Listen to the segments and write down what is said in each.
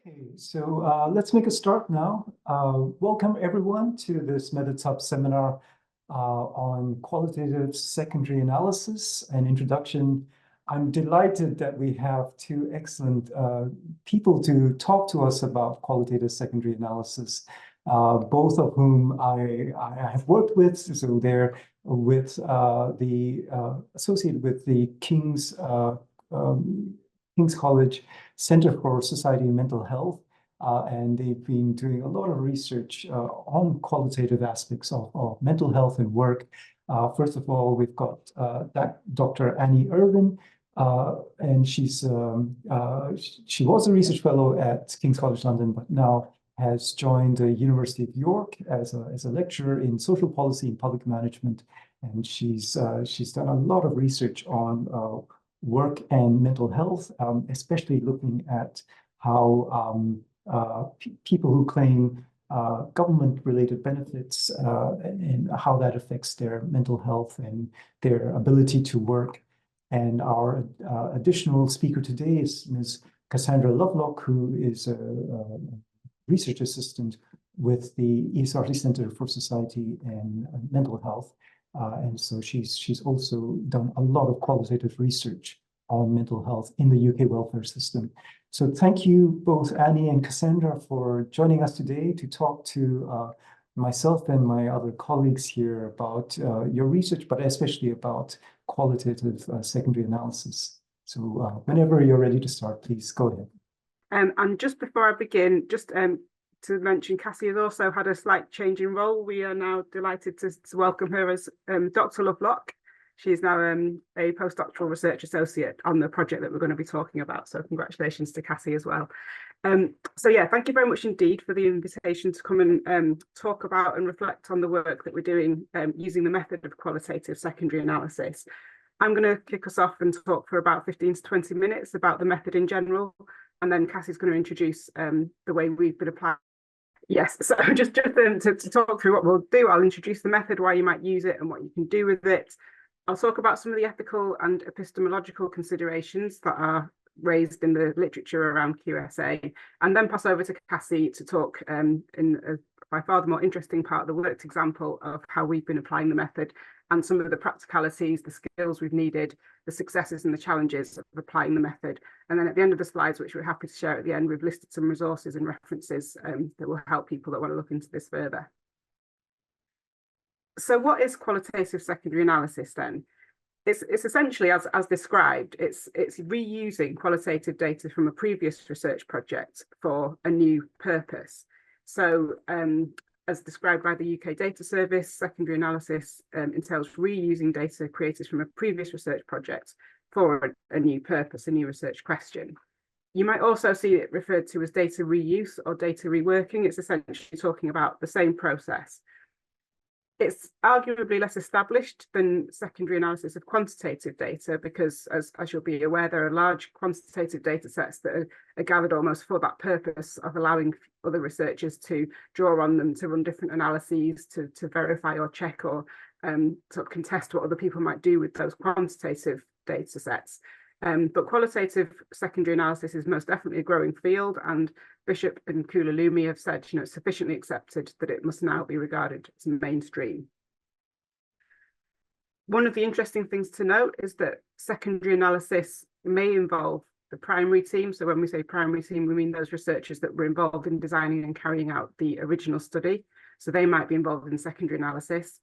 Okay, so let's make a start now. Welcome everyone to this Methods Hub seminar on qualitative secondary analysis and introduction. I'm delighted that we have two excellent people to talk to us about qualitative secondary analysis, both of whom I have worked with. So they're with associated with the King's College Center for Society and Mental Health, and they've been doing a lot of research on qualitative aspects of mental health and work. First of all, we've got Dr. Annie Irvine, and she was a research fellow at King's College London, but now has joined the University of York as a lecturer in social policy and public management, and she's done a lot of research on work and mental health, especially looking at how people who claim government-related benefits and how that affects their mental health and their ability to work. And our additional speaker today is Ms. Cassandra Lovelock, who is a research assistant with the ESRC Center for Society and Mental Health. And so she's also done a lot of qualitative research on mental health in the UK welfare system. So thank you both Annie and Cassandra for joining us today to talk to myself and my other colleagues here about your research, but especially about qualitative secondary analysis. So whenever you're ready to start, please go ahead. And just before I begin, just to mention, Cassie has also had a slight change in role. We are now delighted to welcome her as Dr. Lovelock. She's now a postdoctoral research associate on the project that we're going to be talking about. So congratulations to Cassie as well. So yeah, thank you very much indeed for the invitation to come and talk about and reflect on the work that we're doing using the method of qualitative secondary analysis. I'm going to kick us off and talk for about 15 to 20 minutes about the method in general, and then Cassie's going to introduce the way we've been applying. Yes, so just to talk through what we'll do, I'll introduce the method, why you might use it and what you can do with it. I'll talk about some of the ethical and epistemological considerations that are raised in the literature around QSA, and then pass over to Cassie to talk in by far the more interesting part of the worked example of how we've been applying the method and some of the practicalities, the skills we've needed, the successes and the challenges of applying the method. And then at the end of the slides, which we're happy to share at the end, we've listed some resources and references that will help people that want to look into this further. So what is qualitative secondary analysis then? It's essentially, as described, it's reusing qualitative data from a previous research project for a new purpose. So as described by the UK Data Service, secondary analysis entails reusing data created from a previous research project for a new purpose, a new research question. You might also see it referred to as data reuse or data reworking. It's essentially talking about the same process. It's arguably less established than secondary analysis of quantitative data because, as you'll be aware, there are large quantitative data sets that are gathered almost for that purpose of allowing other researchers to draw on them to run different analyses, to verify or check or sort of contest what other people might do with those quantitative data sets. But qualitative secondary analysis is most definitely a growing field, and Bishop and Koulalumi have said, it's sufficiently accepted that it must now be regarded as mainstream. One of the interesting things to note is that secondary analysis may involve the primary team. So when we say primary team, we mean those researchers that were involved in designing and carrying out the original study. So they might be involved in secondary analysis.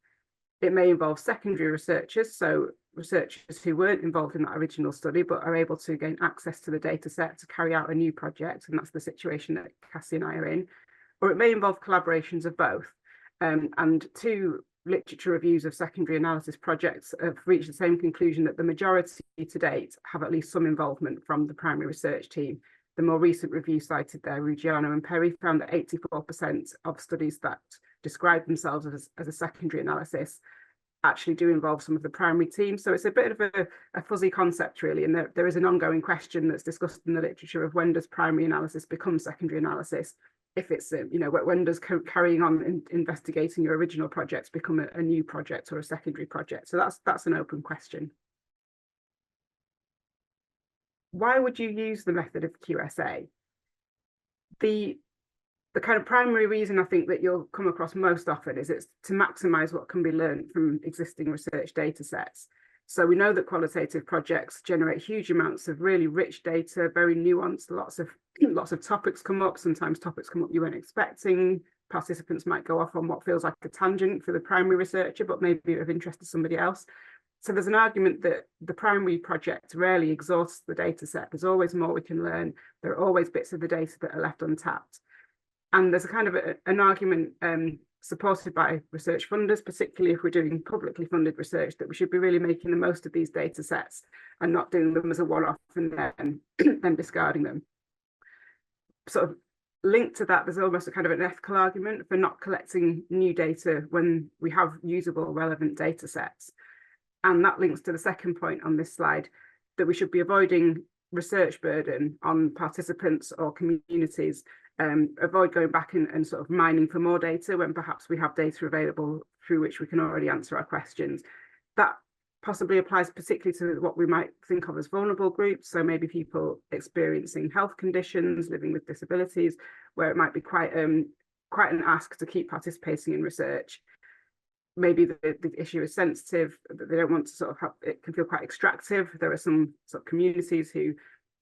It may involve secondary researchers, so researchers who weren't involved in that original study but are able to gain access to the data set to carry out a new project, and that's the situation that Cassie and I are in. Or it may involve collaborations of both. And two literature reviews of secondary analysis projects have reached the same conclusion that the majority to date have at least some involvement from the primary research team. The more recent review cited there, Ruggiano and Perry, found that 84% of studies that describe themselves as a secondary analysis actually do involve some of the primary team. So it's a bit of a fuzzy concept, really, and there is an ongoing question that's discussed in the literature of when does primary analysis become secondary analysis? If it's, when does carrying on investigating your original projects become a new project or a secondary project? So that's an open question. Why would you use the method of QSA? The kind of primary reason I think that you'll come across most often is it's to maximise what can be learned from existing research data sets. So we know that qualitative projects generate huge amounts of really rich data, very nuanced, lots of topics come up, sometimes topics come up you weren't expecting. Participants might go off on what feels like a tangent for the primary researcher, but maybe of interest to somebody else. So there's an argument that the primary project rarely exhausts the data set. There's always more we can learn. There are always bits of the data that are left untapped. And there's a kind of an argument supported by research funders, particularly if we're doing publicly funded research, that we should be really making the most of these data sets and not doing them as a one-off and then discarding them. Sort of linked to that, there's almost a kind of an ethical argument for not collecting new data when we have usable, relevant data sets. And that links to the second point on this slide, that we should be avoiding research burden on participants or communities, avoid going back and sort of mining for more data when perhaps we have data available through which we can already answer our questions. That possibly applies particularly to what we might think of as vulnerable groups. So maybe people experiencing health conditions, living with disabilities, where it might be quite an ask to keep participating in research. Maybe the issue is sensitive, that they don't want to sort of have, it can feel quite extractive. There are some sort of communities who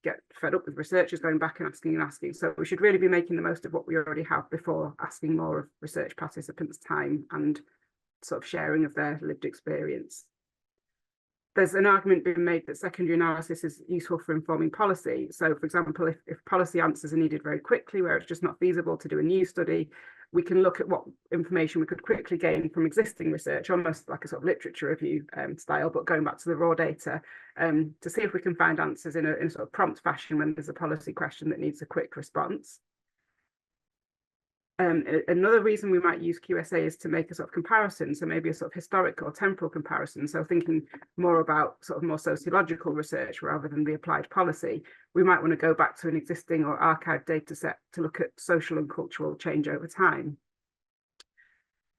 get fed up with researchers going back and asking. So we should really be making the most of what we already have before asking more of research participants' time and sort of sharing of their lived experience. There's an argument being made that secondary analysis is useful for informing policy. So, for example, if policy answers are needed very quickly, where it's just not feasible to do a new study, we can look at what information we could quickly gain from existing research, almost like a sort of literature review style, but going back to the raw data to see if we can find answers in a sort of prompt fashion when there's a policy question that needs a quick response. Another reason we might use QSA is to make a sort of comparison, so maybe a sort of historical or temporal comparison. So thinking more about sort of more sociological research rather than the applied policy, we might want to go back to an existing or archived data set to look at social and cultural change over time.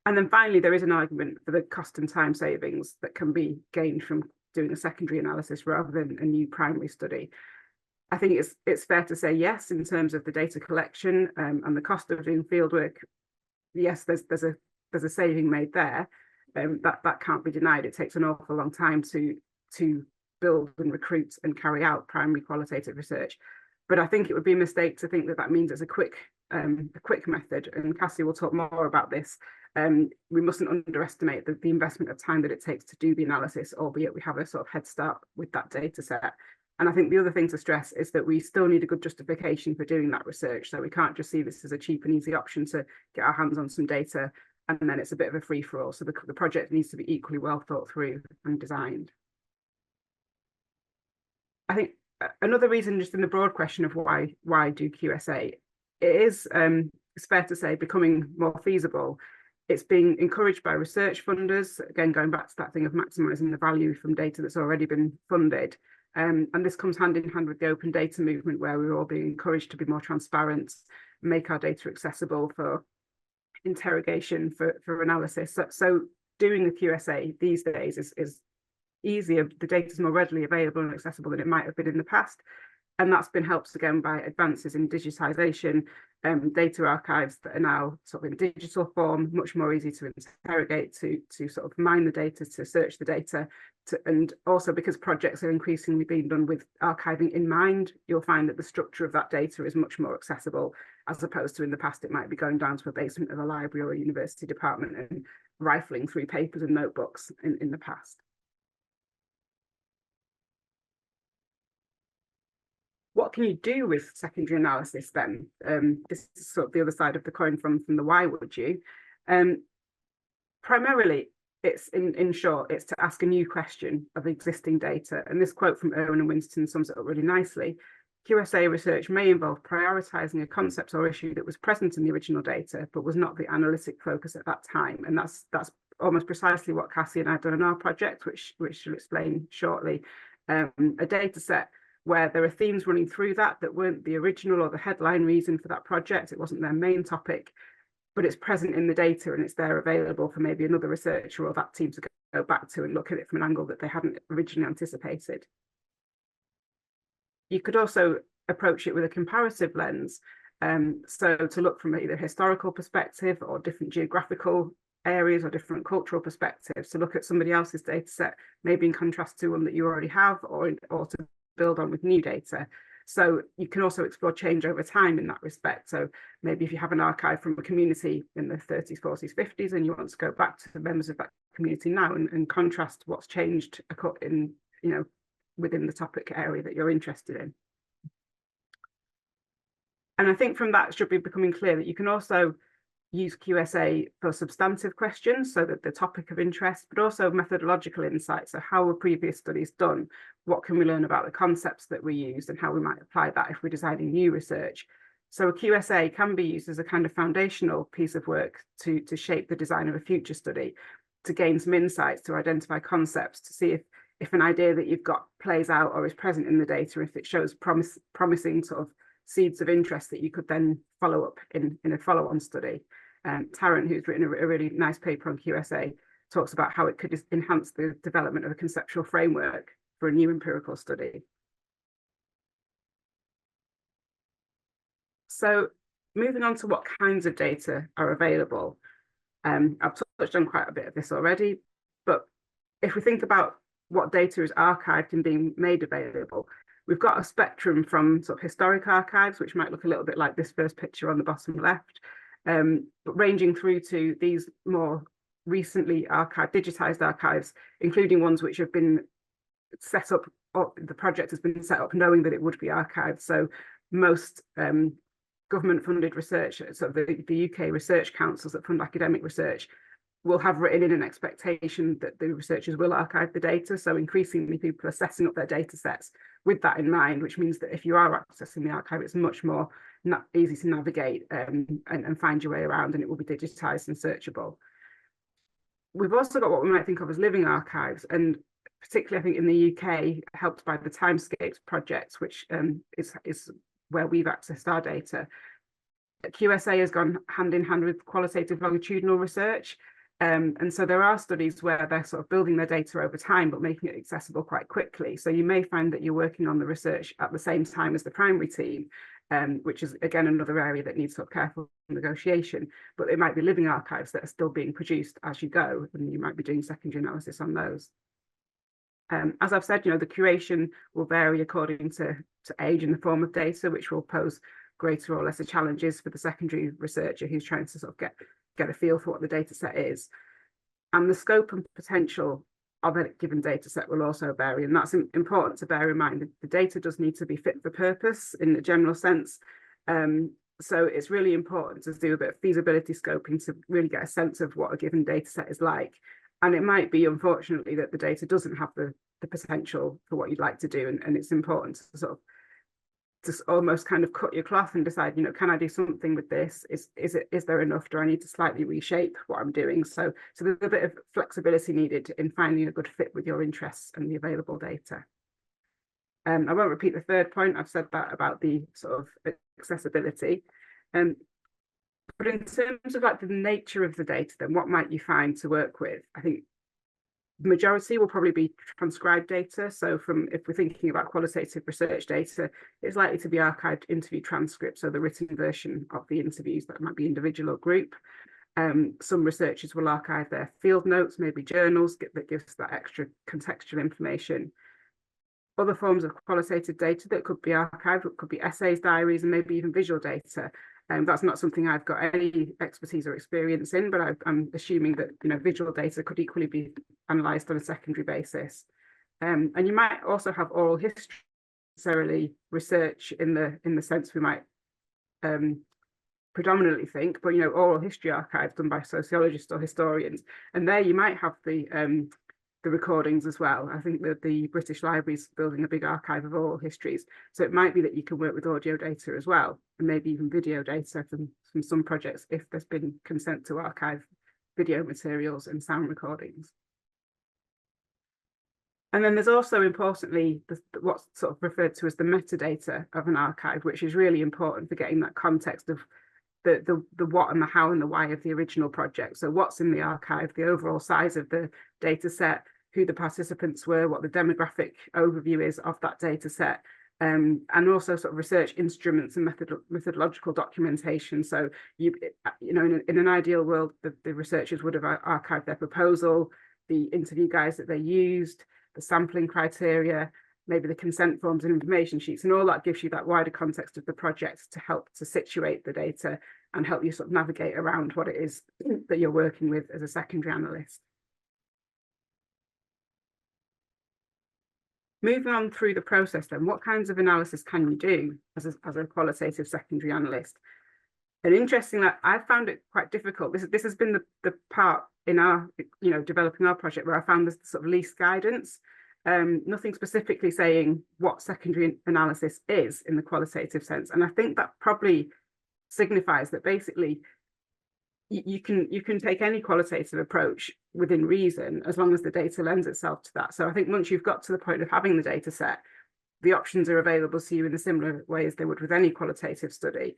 And then finally, there is an argument for the cost and time savings that can be gained from doing a secondary analysis rather than a new primary study. I think it's fair to say yes, in terms of the data collection and the cost of doing fieldwork. Yes, there's a saving made there. That can't be denied. It takes an awful long time to build and recruit and carry out primary qualitative research. But I think it would be a mistake to think that means it's a quick method. And Cassie will talk more about this. We mustn't underestimate the investment of time that it takes to do the analysis, albeit we have a sort of head start with that data set. And I think the other thing to stress is that we still need a good justification for doing that research. So we can't just see this as a cheap and easy option to get our hands on some data, and then it's a bit of a free-for-all. So the project needs to be equally well thought through and designed. I think another reason, just in the broad question of why do QSA, it is, it's fair to say, becoming more feasible. It's being encouraged by research funders, again, going back to that thing of maximising the value from data that's already been funded. And this comes hand in hand with the open data movement, where we're all being encouraged to be more transparent, make our data accessible for interrogation, for analysis. So doing a QSA these days is easier. The data is more readily available and accessible than it might have been in the past. And that's been helped again by advances in digitisation, data archives that are now sort of in digital form, much more easy to interrogate, to sort of mine the data, to search the data. And also because projects are increasingly being done with archiving in mind, you'll find that the structure of that data is much more accessible, as opposed to in the past, it might be going down to a basement of a library or a university department and rifling through papers and notebooks in the past. What can you do with secondary analysis then? This is sort of the other side of the coin from the why would you? Primarily, it's in short, it's to ask a new question of existing data. And this quote from Irvine and Winston sums it up really nicely. QSA research may involve prioritising a concept or issue that was present in the original data, but was not the analytic focus at that time. And that's almost precisely what Cassie and I have done in our project, which she'll explain shortly. A data set where there are themes running through that weren't the original or the headline reason for that project. It wasn't their main topic, but it's present in the data and it's there available for maybe another researcher or that team to go back to and look at it from an angle that they hadn't originally anticipated. You could also approach it with a comparative lens. So to look from either historical perspective or different geographical areas or different cultural perspectives, to look at somebody else's data set, maybe in contrast to one that you already have, or to build on with new data. So you can also explore change over time in that respect. So maybe if you have an archive from a community in the 30s, 40s, 50s, and you want to go back to the members of that community now and contrast what's changed in, within the topic area that you're interested in. And I think from that it should be becoming clear that you can also use QSA for substantive questions, so that the topic of interest, but also methodological insights. So how were previous studies done? What can we learn about the concepts that we used and how we might apply that if we're designing new research? So a QSA can be used as a kind of foundational piece of work to shape the design of a future study, to gain some insights, to identify concepts, to see if an idea that you've got plays out or is present in the data, if it shows promising sort of seeds of interest that you could then follow up in a follow-on study. Tarrant, who's written a really nice paper on QSA, talks about how it could enhance the development of a conceptual framework for a new empirical study. So moving on to what kinds of data are available. I've touched on quite a bit of this already, but if we think about what data is archived and being made available, we've got a spectrum from sort of historic archives, which might look a little bit like this first picture on the bottom left, but ranging through to these more recently archived, digitized archives, including ones which have been set up, or the project has been set up knowing that it would be archived. So most government-funded research, so the UK research councils that fund academic research, will have written in an expectation that the researchers will archive the data. So increasingly people are setting up their data sets with that in mind, which means that if you are accessing the archive, it's much more easy to navigate and find your way around, and it will be digitized and searchable. We've also got what we might think of as living archives, and particularly I think in the UK, helped by the Timescapes project, which is where we've accessed our data. QSA has gone hand in hand with qualitative longitudinal research. And so there are studies where they're sort of building their data over time, but making it accessible quite quickly. So you may find that you're working on the research at the same time as the primary team, which is, again, another area that needs sort of careful negotiation. But it might be living archives that are still being produced as you go, and you might be doing secondary analysis on those. As I've said, the curation will vary according to age and the form of data, which will pose greater or lesser challenges for the secondary researcher who's trying to sort of get a feel for what the data set is. And the scope and potential of a given data set will also vary, and that's important to bear in mind. The data does need to be fit for purpose in the general sense. So it's really important to do a bit of feasibility scoping to really get a sense of what a given data set is like. And it might be, unfortunately, that the data doesn't have the potential for what you'd like to do, and it's important to sort of just almost kind of cut your cloth and decide, can I do something with this? Is there enough? Do I need to slightly reshape what I'm doing? So there's a bit of flexibility needed in finding a good fit with your interests and the available data. I won't repeat the third point. I've said that about the sort of accessibility. But in terms of like the nature of the data, then what might you find to work with? I think the majority will probably be transcribed data. So if we're thinking about qualitative research data, it's likely to be archived interview transcripts, so the written version of the interviews that might be individual or group. Some researchers will archive their field notes, maybe journals, that gives that extra contextual information. Other forms of qualitative data that could be archived, it could be essays, diaries, and maybe even visual data. That's not something I've got any expertise or experience in, but I'm assuming that visual data could equally be analysed on a secondary basis. And you might also have oral history, necessarily research in the sense we might predominantly think, but oral history archives done by sociologists or historians, and there you might have the recordings as well. I think that the British Library is building a big archive of oral histories, so it might be that you can work with audio data as well, and maybe even video data from some projects if there's been consent to archive video materials and sound recordings. And then there's also, importantly, what's sort of referred to as the metadata of an archive, which is really important for getting that context of the what and the how and the why of the original project. So what's in the archive, the overall size of the data set, who the participants were, what the demographic overview is of that data set, and also sort of research instruments and methodological documentation. So you know, in an ideal world, the researchers would have archived their proposal, the interview guides that they used, the sampling criteria, maybe the consent forms and information sheets, and all that gives you that wider context of the project to help to situate the data and help you sort of navigate around what it is that you're working with as a secondary analyst. Moving on through the process then, what kinds of analysis can you do as a qualitative secondary analyst? And interestingly, I found it quite difficult. This has been the part in our, you know, developing our project where I found this sort of least guidance. Nothing specifically saying what secondary analysis is in the qualitative sense. And I think that probably signifies that basically you can take any qualitative approach within reason as long as the data lends itself to that. So I think once you've got to the point of having the data set, the options are available to you in a similar way as they would with any qualitative study.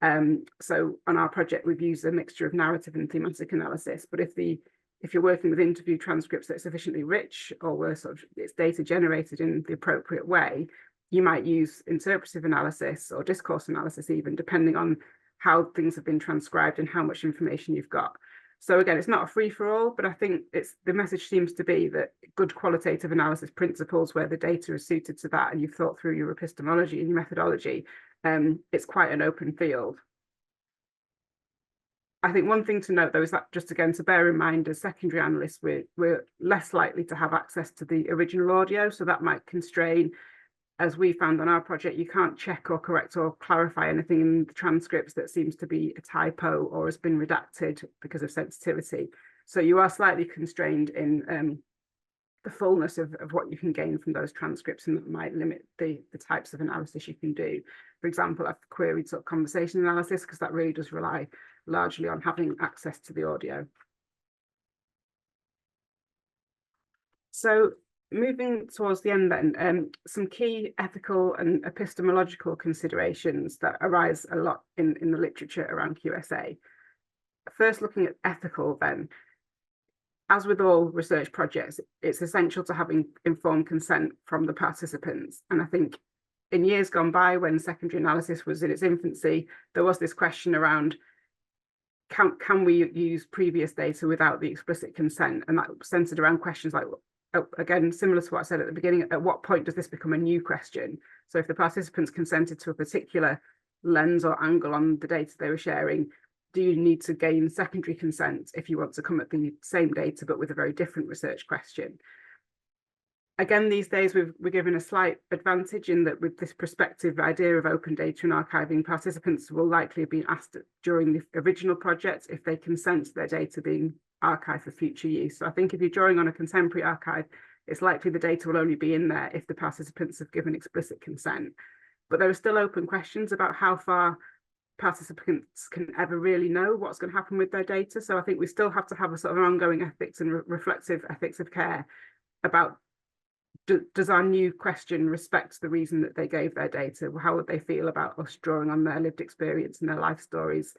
So on our project, we've used a mixture of narrative and thematic analysis, but if you're working with interview transcripts that are sufficiently rich, or where sort of it's data generated in the appropriate way, you might use interpretive analysis or discourse analysis even, depending on how things have been transcribed and how much information you've got. So again, it's not a free-for-all, but I think the message seems to be that good qualitative analysis principles where the data is suited to that and you've thought through your epistemology and your methodology, it's quite an open field. I think one thing to note, though, is that just again to bear in mind as secondary analysts, we're less likely to have access to the original audio, so that might constrain. As we found on our project, you can't check or correct or clarify anything in the transcripts that seems to be a typo or has been redacted because of sensitivity. So you are slightly constrained in the fullness of what you can gain from those transcripts, and that might limit the types of analysis you can do. For example, I've queried sort of conversation analysis because that really does rely largely on having access to the audio. So moving towards the end then, some key ethical and epistemological considerations that arise a lot in the literature around QSA. First, looking at ethical then, as with all research projects, it's essential to having informed consent from the participants. And I think in years gone by, when secondary analysis was in its infancy, there was this question around, can we use previous data without the explicit consent? And that centered around questions like, again, similar to what I said at the beginning, at what point does this become a new question? So if the participants consented to a particular lens or angle on the data they were sharing, do you need to gain secondary consent if you want to come at the same data but with a very different research question? Again, these days we're given a slight advantage in that with this prospective idea of open data and archiving, participants will likely have been asked during the original project if they consent to their data being archived for future use. So I think if you're drawing on a contemporary archive, it's likely the data will only be in there if the participants have given explicit consent. But there are still open questions about how far participants can ever really know what's going to happen with their data. So I think we still have to have a sort of ongoing ethics and reflective ethics of care about, does our new question respect the reason that they gave their data? How would they feel about us drawing on their lived experience and their life stories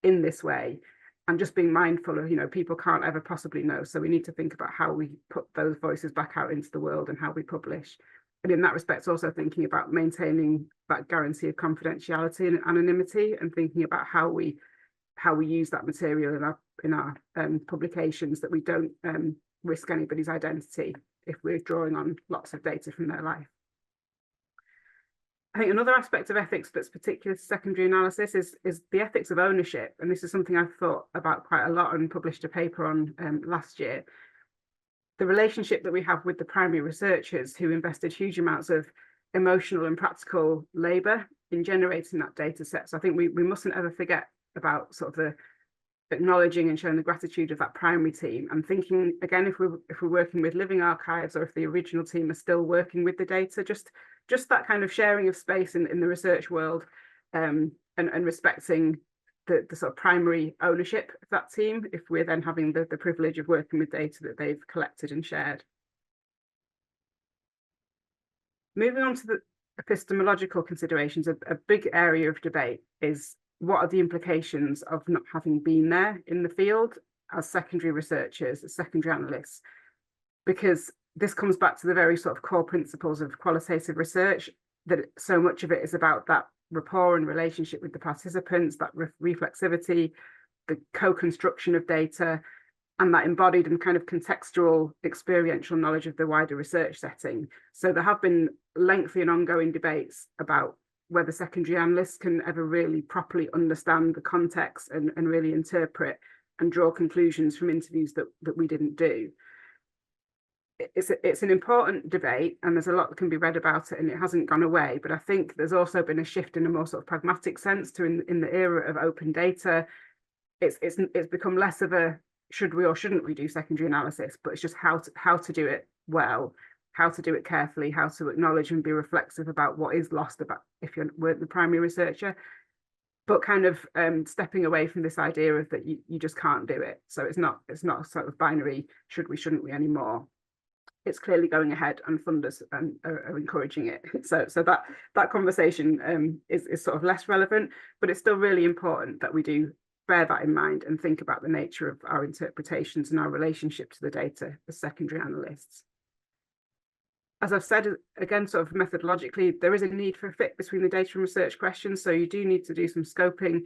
in this way? And just being mindful of, you know, people can't ever possibly know. So we need to think about how we put those voices back out into the world and how we publish. And in that respect, also thinking about maintaining that guarantee of confidentiality and anonymity, and thinking about how we use that material in our publications, that we don't risk anybody's identity if we're drawing on lots of data from their life. I think another aspect of ethics that's particular to secondary analysis is the ethics of ownership. And this is something I've thought about quite a lot and published a paper on last year. The relationship that we have with the primary researchers who invested huge amounts of emotional and practical labour in generating that data set. So I think we mustn't ever forget about sort of the acknowledging and showing the gratitude of that primary team, and thinking again, if we're working with living archives, or if the original team are still working with the data, just that kind of sharing of space in the research world, and respecting the sort of primary ownership of that team, if we're then having the privilege of working with data that they've collected and shared. Moving on to the epistemological considerations, a big area of debate is, what are the implications of not having been there in the field as secondary researchers, as secondary analysts? Because this comes back to the very sort of core principles of qualitative research. that so much of it is about that rapport and relationship with the participants, that reflexivity, the co-construction of data, and that embodied and kind of contextual experiential knowledge of the wider research setting. So there have been lengthy and ongoing debates about whether secondary analysts can ever really properly understand the context and really interpret and draw conclusions from interviews that we didn't do. It's an important debate, and there's a lot that can be read about it, and it hasn't gone away. But I think there's also been a shift in a more sort of pragmatic sense to in the era of open data. It's become less of a should we or shouldn't we do secondary analysis, but it's just how to do it well, how to do it carefully, how to acknowledge and be reflexive about what is lost about if you weren't the primary researcher, but kind of stepping away from this idea of that you just can't do it. So it's not sort of binary should we, shouldn't we anymore. It's clearly going ahead, and funders are encouraging it. So that conversation is sort of less relevant, but it's still really important that we do bear that in mind and think about the nature of our interpretations and our relationship to the data as secondary analysts. As I've said, again, sort of methodologically, there is a need for a fit between the data and research questions. So you do need to do some scoping,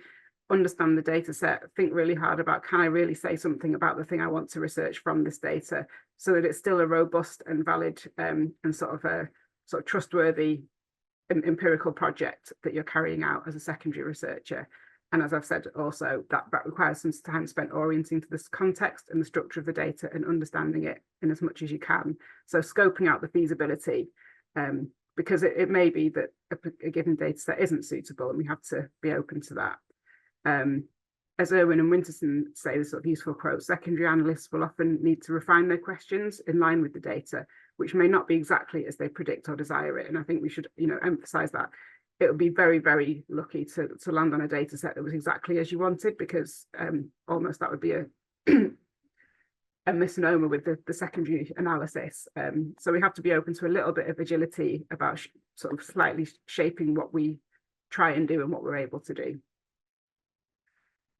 understand the data set, think really hard about, can I really say something about the thing I want to research from this data, so that it's still a robust and valid and sort of trustworthy empirical project that you're carrying out as a secondary researcher. And as I've said also, that requires some time spent orienting to this context and the structure of the data and understanding it in as much as you can. So scoping out the feasibility, because it may be that a given data set isn't suitable, and we have to be open to that. As Irvine and Winterson say, the sort of useful quote, secondary analysts will often need to refine their questions in line with the data, which may not be exactly as they predict or desire it. And I think we should, emphasize that. It would be very, very lucky to land on a data set that was exactly as you wanted, because almost that would be a misnomer with the secondary analysis. So we have to be open to a little bit of agility about sort of slightly shaping what we try and do and what we're able to do.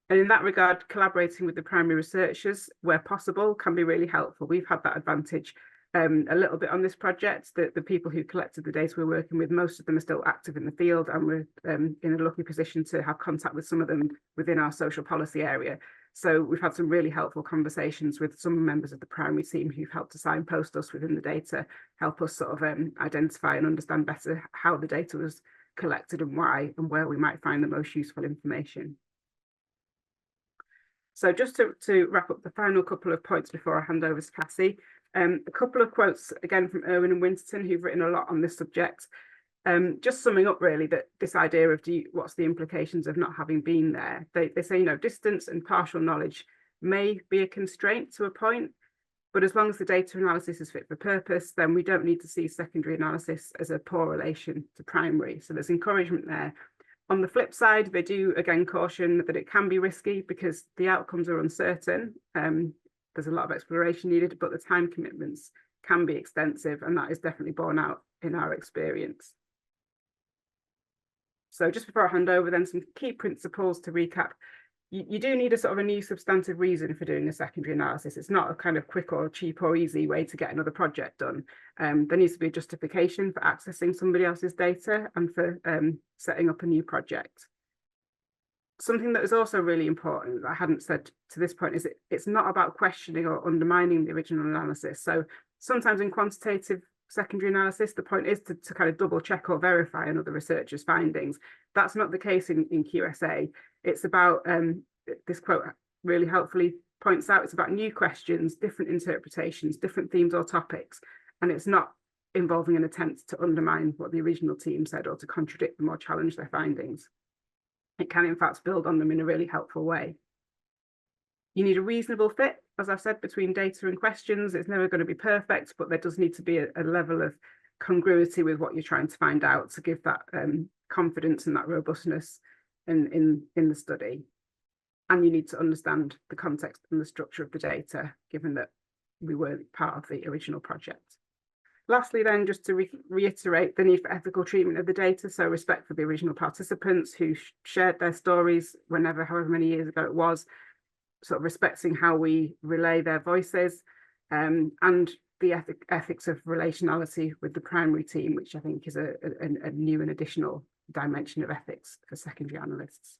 And in that regard, collaborating with the primary researchers where possible can be really helpful. We've had that advantage a little bit on this project. The people who collected the data we're working with, most of them are still active in the field, and we're in a lucky position to have contact with some of them within our social policy area. So we've had some really helpful conversations with some members of the primary team who've helped to signpost us within the data, help us sort of identify and understand better how the data was collected and why, and where we might find the most useful information. So just to wrap up the final couple of points before I hand over to Cassie, a couple of quotes again from Irvine and Winterson, who've written a lot on this subject. Just summing up really that this idea of what's the implications of not having been there. They say, distance and partial knowledge may be a constraint to a point, but as long as the data analysis is fit for purpose, then we don't need to see secondary analysis as a poor relation to primary. So there's encouragement there. On the flip side, they do again caution that it can be risky because the outcomes are uncertain. There's a lot of exploration needed, but the time commitments can be extensive, and that is definitely borne out in our experience. So just before I hand over, then some key principles to recap. You do need a sort of a new substantive reason for doing a secondary analysis. It's not a kind of quick or cheap or easy way to get another project done. There needs to be a justification for accessing somebody else's data and for setting up a new project. Something that is also really important that I hadn't said to this point is it's not about questioning or undermining the original analysis. So sometimes in quantitative secondary analysis, the point is to kind of double check or verify another researcher's findings. That's not the case in QSA. It's about, this quote really helpfully points out, it's about new questions, different interpretations, different themes or topics, and it's not involving an attempt to undermine what the original team said or to contradict them or challenge their findings. It can in fact build on them in a really helpful way. You need a reasonable fit, as I've said, between data and questions. It's never going to be perfect, but there does need to be a level of congruity with what you're trying to find out to give that confidence and that robustness in the study. And you need to understand the context and the structure of the data, given that we were part of the original project. Lastly, then, just to reiterate the need for ethical treatment of the data, so respect for the original participants who shared their stories however many years ago it was, sort of respecting how we relay their voices, and the ethics of relationality with the primary team, which I think is a new and additional dimension of ethics for secondary analysts.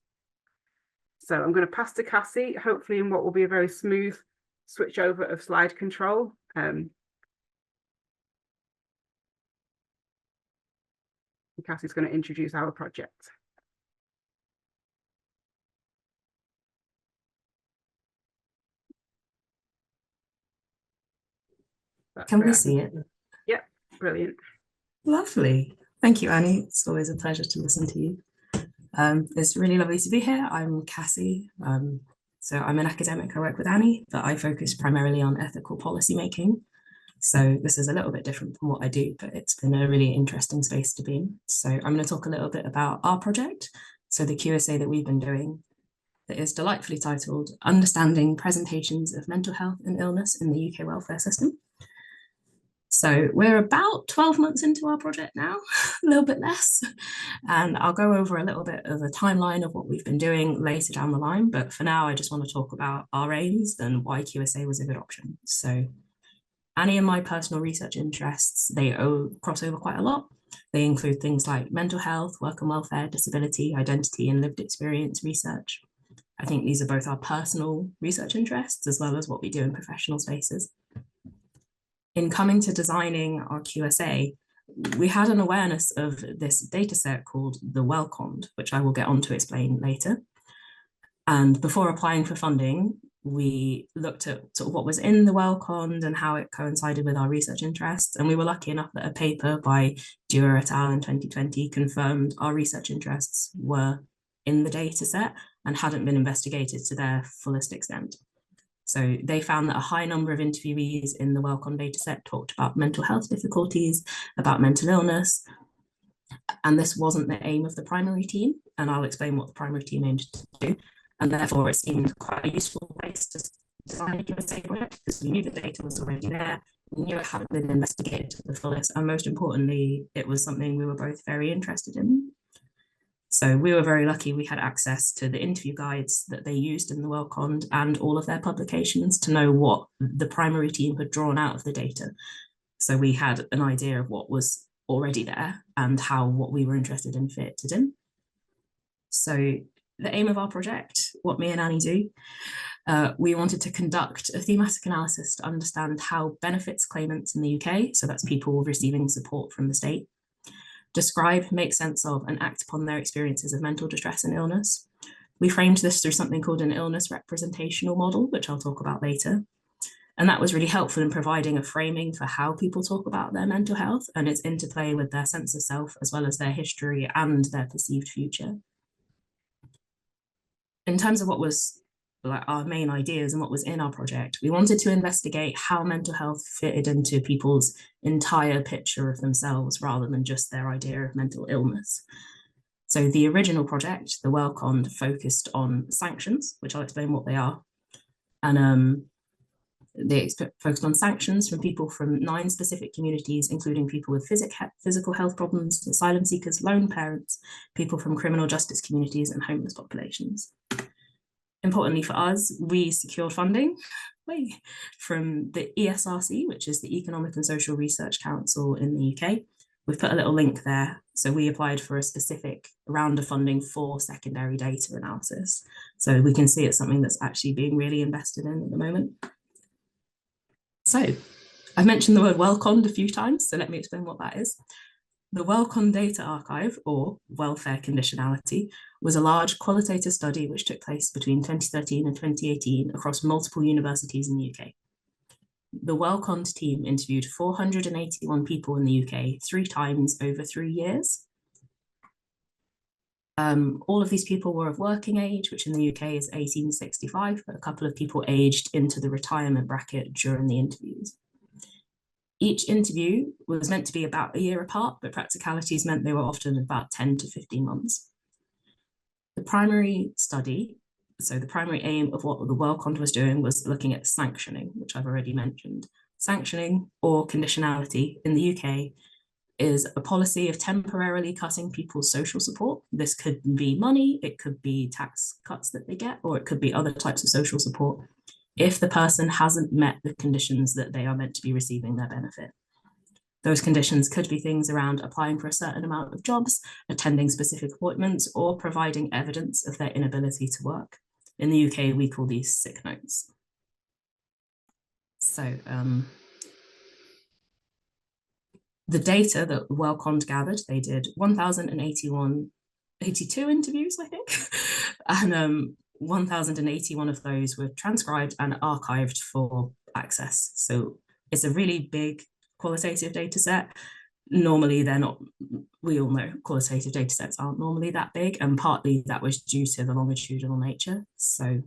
So I'm going to pass to Cassie, hopefully in what will be a very smooth switch over of slide control. Cassie's going to introduce our project. Can we see it? Yep, brilliant. Lovely. Thank you, Annie. It's always a pleasure to listen to you. It's really lovely to be here. I'm Cassie. So I'm an academic. I work with Annie, but I focus primarily on ethical policy making. So this is a little bit different from what I do, but it's been a really interesting space to be in. So I'm going to talk a little bit about our project. So the QSA that we've been doing that is delightfully titled Understanding Presentations of Mental Health and Illness in the UK Welfare System. So we're about 12 months into our project now, a little bit less. And I'll go over a little bit of a timeline of what we've been doing later down the line. But for now, I just want to talk about our aims and why QSA was a good option. So Annie and my personal research interests, they cross over quite a lot. They include things like mental health, work and welfare, disability, identity, and lived experience research. I think these are both our personal research interests as well as what we do in professional spaces. In coming to designing our QSA, we had an awareness of this data set called the WellCond, which I will get on to explain later. And before applying for funding, we looked at sort of what was in the WellCond and how it coincided with our research interests. And we were lucky enough that a paper by Dewar et al. In 2020 confirmed our research interests were in the data set and hadn't been investigated to their fullest extent. So they found that a high number of interviewees in the WellCond dataset talked about mental health difficulties, about mental illness, and this wasn't the aim of the primary team, and I'll explain what the primary team aimed to do, and therefore it seemed quite a useful place to design a QSA project because we knew the data was already there, we knew it hadn't been investigated to the fullest, and most importantly, it was something we were both very interested in. So we were very lucky we had access to the interview guides that they used in the WellCond and all of their publications to know what the primary team had drawn out of the data. So we had an idea of what was already there and how what we were interested in fitted in. So the aim of our project, what me and Annie do, we wanted to conduct a thematic analysis to understand how benefits claimants in the UK, so that's people receiving support from the state, describe, make sense of, and act upon their experiences of mental distress and illness. We framed this through something called an illness representational model, which I'll talk about later. And that was really helpful in providing a framing for how people talk about their mental health and its interplay with their sense of self, as well as their history and their perceived future. In terms of what was like our main ideas and what was in our project, we wanted to investigate how mental health fitted into people's entire picture of themselves rather than just their idea of mental illness. So the original project, the WellCond, focused on sanctions, which I'll explain what they are. And they focused on sanctions from people from 9 specific communities, including people with physical health problems, asylum seekers, lone parents, people from criminal justice communities, and homeless populations. Importantly for us, we secured funding from the ESRC, which is the Economic and Social Research Council in the UK. We've put a little link there. So we applied for a specific round of funding for secondary data analysis. So we can see it's something that's actually being really invested in at the moment. So I've mentioned the word WellCond a few times, so let me explain what that is. The WellCond Data Archive, or Welfare Conditionality, was a large qualitative study which took place between 2013 and 2018 across multiple universities in the UK. The WellCond team interviewed 481 people in the UK 3 times over 3 years. All of these people were of working age, which in the UK is 18 to 65, but a couple of people aged into the retirement bracket during the interviews. Each interview was meant to be about a year apart, but practicalities meant they were often about 10 to 15 months. The primary study, so the primary aim of what the WellCond was doing was looking at sanctioning, which I've already mentioned. Sanctioning, or conditionality, in the UK is a policy of temporarily cutting people's social support. This could be money, it could be tax cuts that they get, or it could be other types of social support if the person hasn't met the conditions that they are meant to be receiving their benefit. Those conditions could be things around applying for a certain amount of jobs, attending specific appointments, or providing evidence of their inability to work. In the UK, we call these sick notes. So the data that Wellcome gathered, they did 1,082 interviews, I think, and 1,081 of those were transcribed and archived for access. So it's a really big qualitative data set. Normally they're not, we all know qualitative data sets aren't normally that big, and partly that was due to the longitudinal nature. So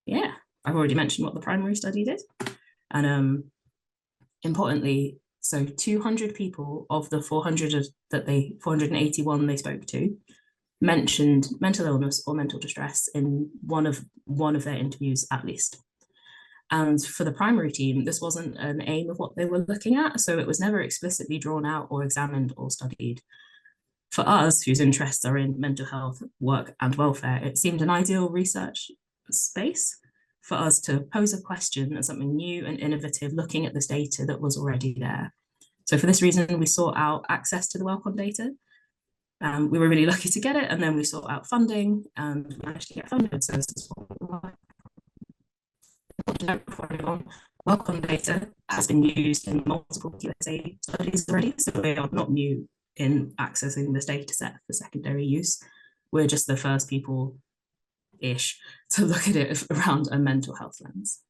yeah, I've already mentioned what the primary study did. And importantly, so 200 people of the 481 they spoke to mentioned mental illness or mental distress in one of their interviews at least. And for the primary team, this wasn't an aim of what they were looking at, so it was never explicitly drawn out or examined or studied. For us, whose interests are in mental health, work, and welfare, it seemed an ideal research space for us to pose a question and something new and innovative, looking at this data that was already there. So for this reason, we sought out access to the Wellcome data. We were really lucky to get it, and then we sought out funding and we managed to get funded. So this is what Wellcome data has been used in multiple QSA studies already, so we are not new in accessing this data set for secondary use. We're just the first people-ish to look at it around a mental health lens.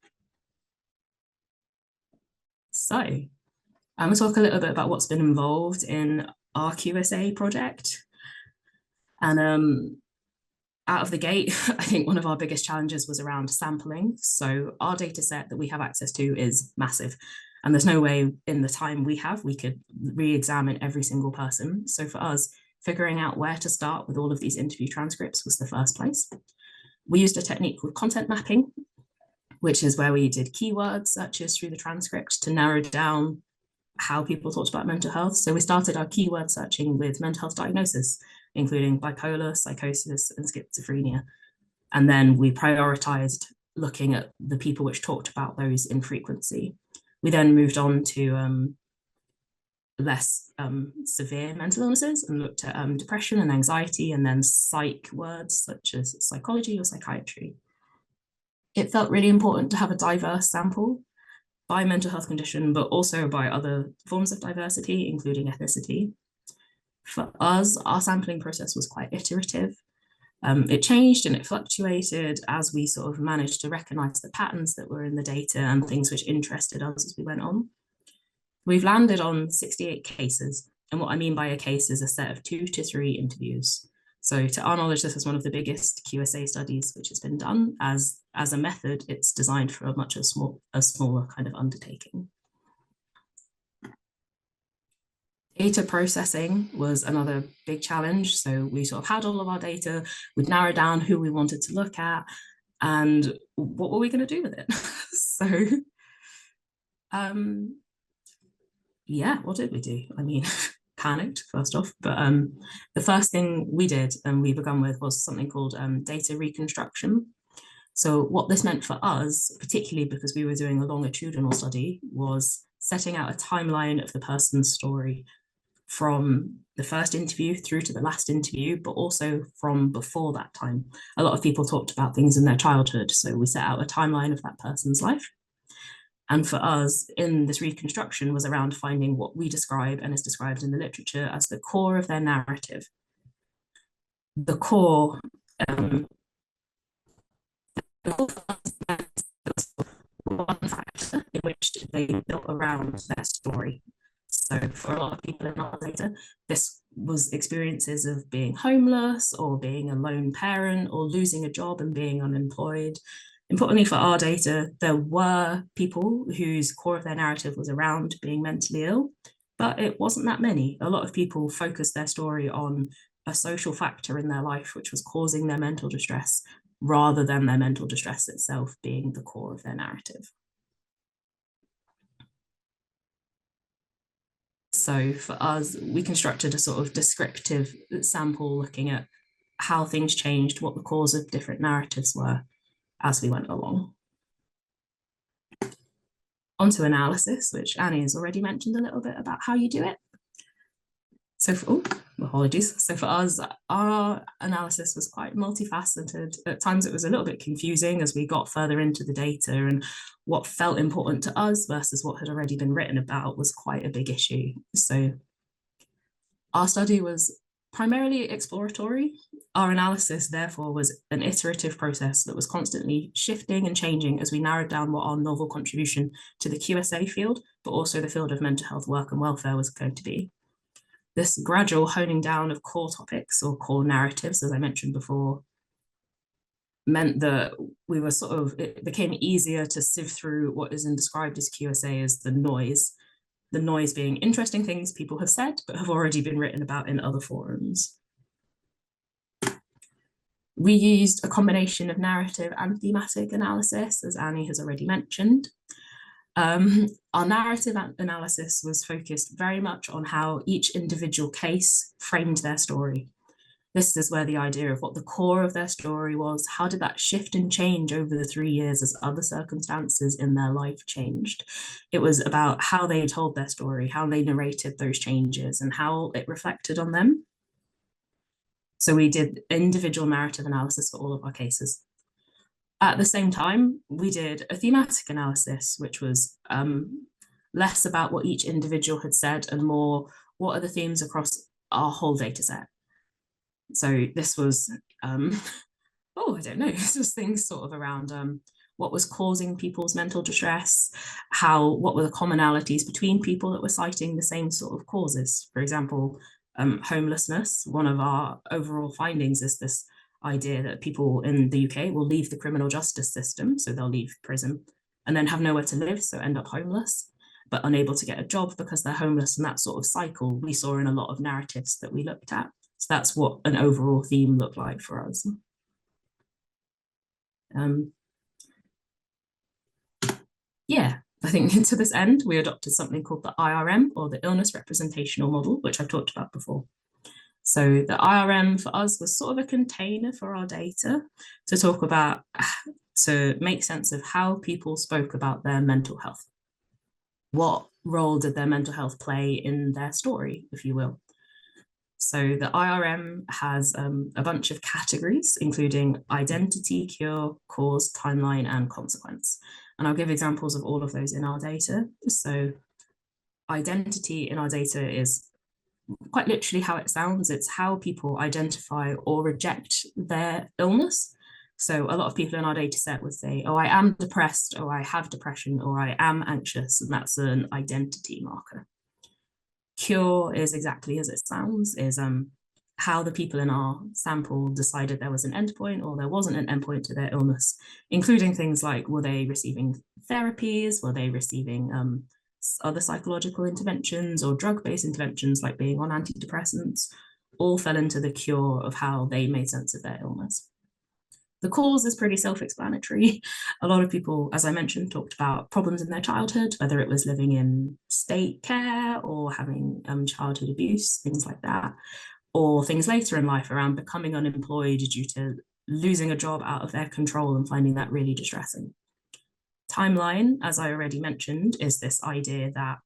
So I'm going to talk a little bit about what's been involved in our QSA project. And out of the gate, I think one of our biggest challenges was around sampling. So our data set that we have access to is massive, and there's no way in the time we have, we could re-examine every single person. So for us, figuring out where to start with all of these interview transcripts was the first place. We used a technique called content mapping, which is where we did keyword searches through the transcript to narrow down how people talked about mental health. So we started our keyword searching with mental health diagnosis, including bipolar, psychosis, and schizophrenia. And then we prioritized looking at the people which talked about those in frequency. We then moved on to less severe mental illnesses and looked at depression and anxiety, and then psych words such as psychology or psychiatry. It felt really important to have a diverse sample by mental health condition, but also by other forms of diversity, including ethnicity. For us, our sampling process was quite iterative. It changed and it fluctuated as we sort of managed to recognize the patterns that were in the data and things which interested us as we went on. We've landed on 68 cases. And what I mean by a case is a set of 2 to 3 interviews. So to our knowledge, this is one of the biggest QSA studies which has been done. As a method, it's designed for a smaller kind of undertaking. Data processing was another big challenge. So we sort of had all of our data, we'd narrow down who we wanted to look at and what were we going to do with it? So, yeah, what did we do? I mean, panicked first off, but the first thing we did and we began with was something called data reconstruction. So what this meant for us, particularly because we were doing a longitudinal study, was setting out a timeline of the person's story from the first interview through to the last interview, but also from before that time. A lot of people talked about things in their childhood, so we set out a timeline of that person's life. And for us, in this reconstruction was around finding what we describe and is described in the literature as the core of their narrative. The core, one factor in which they built around their story. So for a lot of people in our data, this was experiences of being homeless or being a lone parent or losing a job and being unemployed. Importantly for our data, there were people whose core of their narrative was around being mentally ill, but it wasn't that many. A lot of people focused their story on a social factor in their life which was causing their mental distress, rather than their mental distress itself being the core of their narrative. So for us, we constructed a sort of descriptive sample looking at how things changed, what the cause of different narratives were as we went along. Onto analysis, which Annie has already mentioned a little bit about how you do it. So for, apologies. So for us, our analysis was quite multifaceted. At times it was a little bit confusing as we got further into the data, and what felt important to us versus what had already been written about was quite a big issue. So our study was primarily exploratory. Our analysis, therefore, was an iterative process that was constantly shifting and changing as we narrowed down what our novel contribution to the QSA field, but also the field of mental health work and welfare was going to be. This gradual honing down of core topics or core narratives, as I mentioned before, meant that we were it became easier to sift through what is described as QSA as the noise being interesting things people have said, but have already been written about in other forums. We used a combination of narrative and thematic analysis, as Annie has already mentioned. Our narrative analysis was focused very much on how each individual case framed their story. This is where the idea of what the core of their story was, how did that shift and change over the 3 years as other circumstances in their life changed. It was about how they told their story, how they narrated those changes, and how it reflected on them. So we did individual narrative analysis for all of our cases. At the same time, we did a thematic analysis, which was less about what each individual had said and more what are the themes across our whole data set. So this was, I don't know, this was things sort of around what was causing people's mental distress, what were the commonalities between people that were citing the same sort of causes. For example, homelessness. One of our overall findings is this idea that people in the UK will leave the criminal justice system, so they'll leave prison, and then have nowhere to live, so end up homeless, but unable to get a job because they're homeless. And that sort of cycle we saw in a lot of narratives that we looked at. So that's what an overall theme looked like for us. I think to this end, we adopted something called the IRM, or the Illness Representational Model, which I've talked about before. So the IRM for us was sort of a container for our data to talk about, to make sense of how people spoke about their mental health. What role did their mental health play in their story, if you will? So the IRM has a bunch of categories, including identity, cure, cause, timeline, and consequence. And I'll give examples of all of those in our data. So identity in our data is quite literally how it sounds. It's how people identify or reject their illness. So a lot of people in our data set would say, oh, I am depressed, or I have depression, or I am anxious, and that's an identity marker. Cure is exactly as it sounds, is how the people in our sample decided there was an endpoint or there wasn't an endpoint to their illness, including things like, were they receiving therapies, were they receiving other psychological interventions or drug-based interventions like being on antidepressants, all fell into the cure of how they made sense of their illness. The cause is pretty self-explanatory. A lot of people, as I mentioned, talked about problems in their childhood, whether it was living in state care or having childhood abuse, things like that, or things later in life around becoming unemployed due to losing a job out of their control and finding that really distressing. Timeline, as I already mentioned, is this idea that,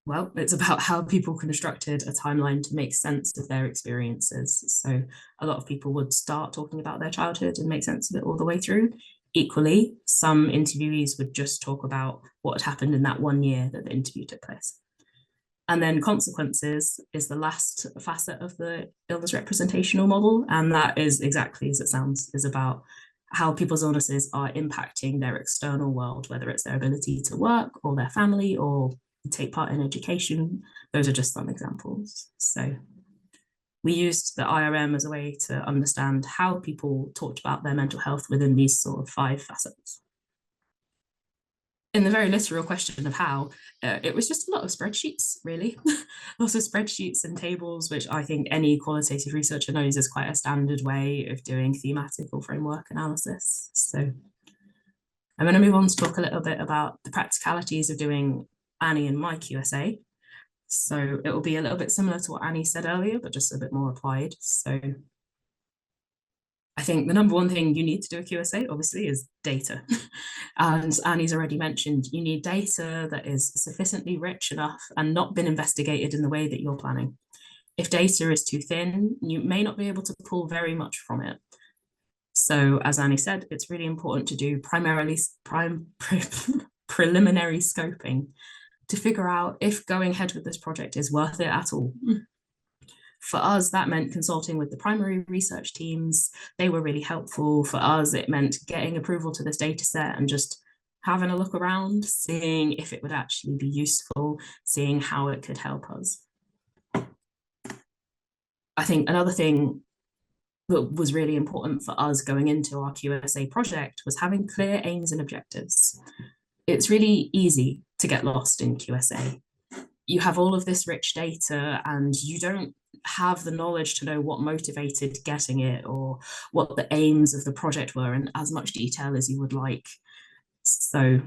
well, it's about how people constructed a timeline to make sense of their experiences. So a lot of people would start talking about their childhood and make sense of it all the way through. Equally, some interviewees would just talk about what had happened in that 1 year that the interview took place. And then consequences is the last facet of the illness representational model. And that is exactly as it sounds, is about how people's illnesses are impacting their external world, whether it's their ability to work or their family or take part in education. Those are just some examples. So we used the IRM as a way to understand how people talked about their mental health within these sort of 5 facets. In the very literal question of how, it was just a lot of spreadsheets, really. Lots of spreadsheets and tables, which I think any qualitative researcher knows is quite a standard way of doing thematic or framework analysis. So I'm going to move on to talk a little bit about the practicalities of doing Annie and my QSA. So it will be a little bit similar to what Annie said earlier, but just a bit more applied. So I think the number one thing you need to do a QSA, obviously, is data. And Annie's already mentioned, you need data that is sufficiently rich enough and not been investigated in the way that you're planning. If data is too thin, you may not be able to pull very much from it. So as Annie said, it's really important to do preliminary scoping to figure out if going ahead with this project is worth it at all. For us, that meant consulting with the primary research teams. They were really helpful. For us, it meant getting approval to this data set and just having a look around, seeing if it would actually be useful, seeing how it could help us. I think another thing that was really important for us going into our QSA project was having clear aims and objectives. It's really easy to get lost in QSA. You have all of this rich data and you don't have the knowledge to know what motivated getting it or what the aims of the project were in as much detail as you would like. So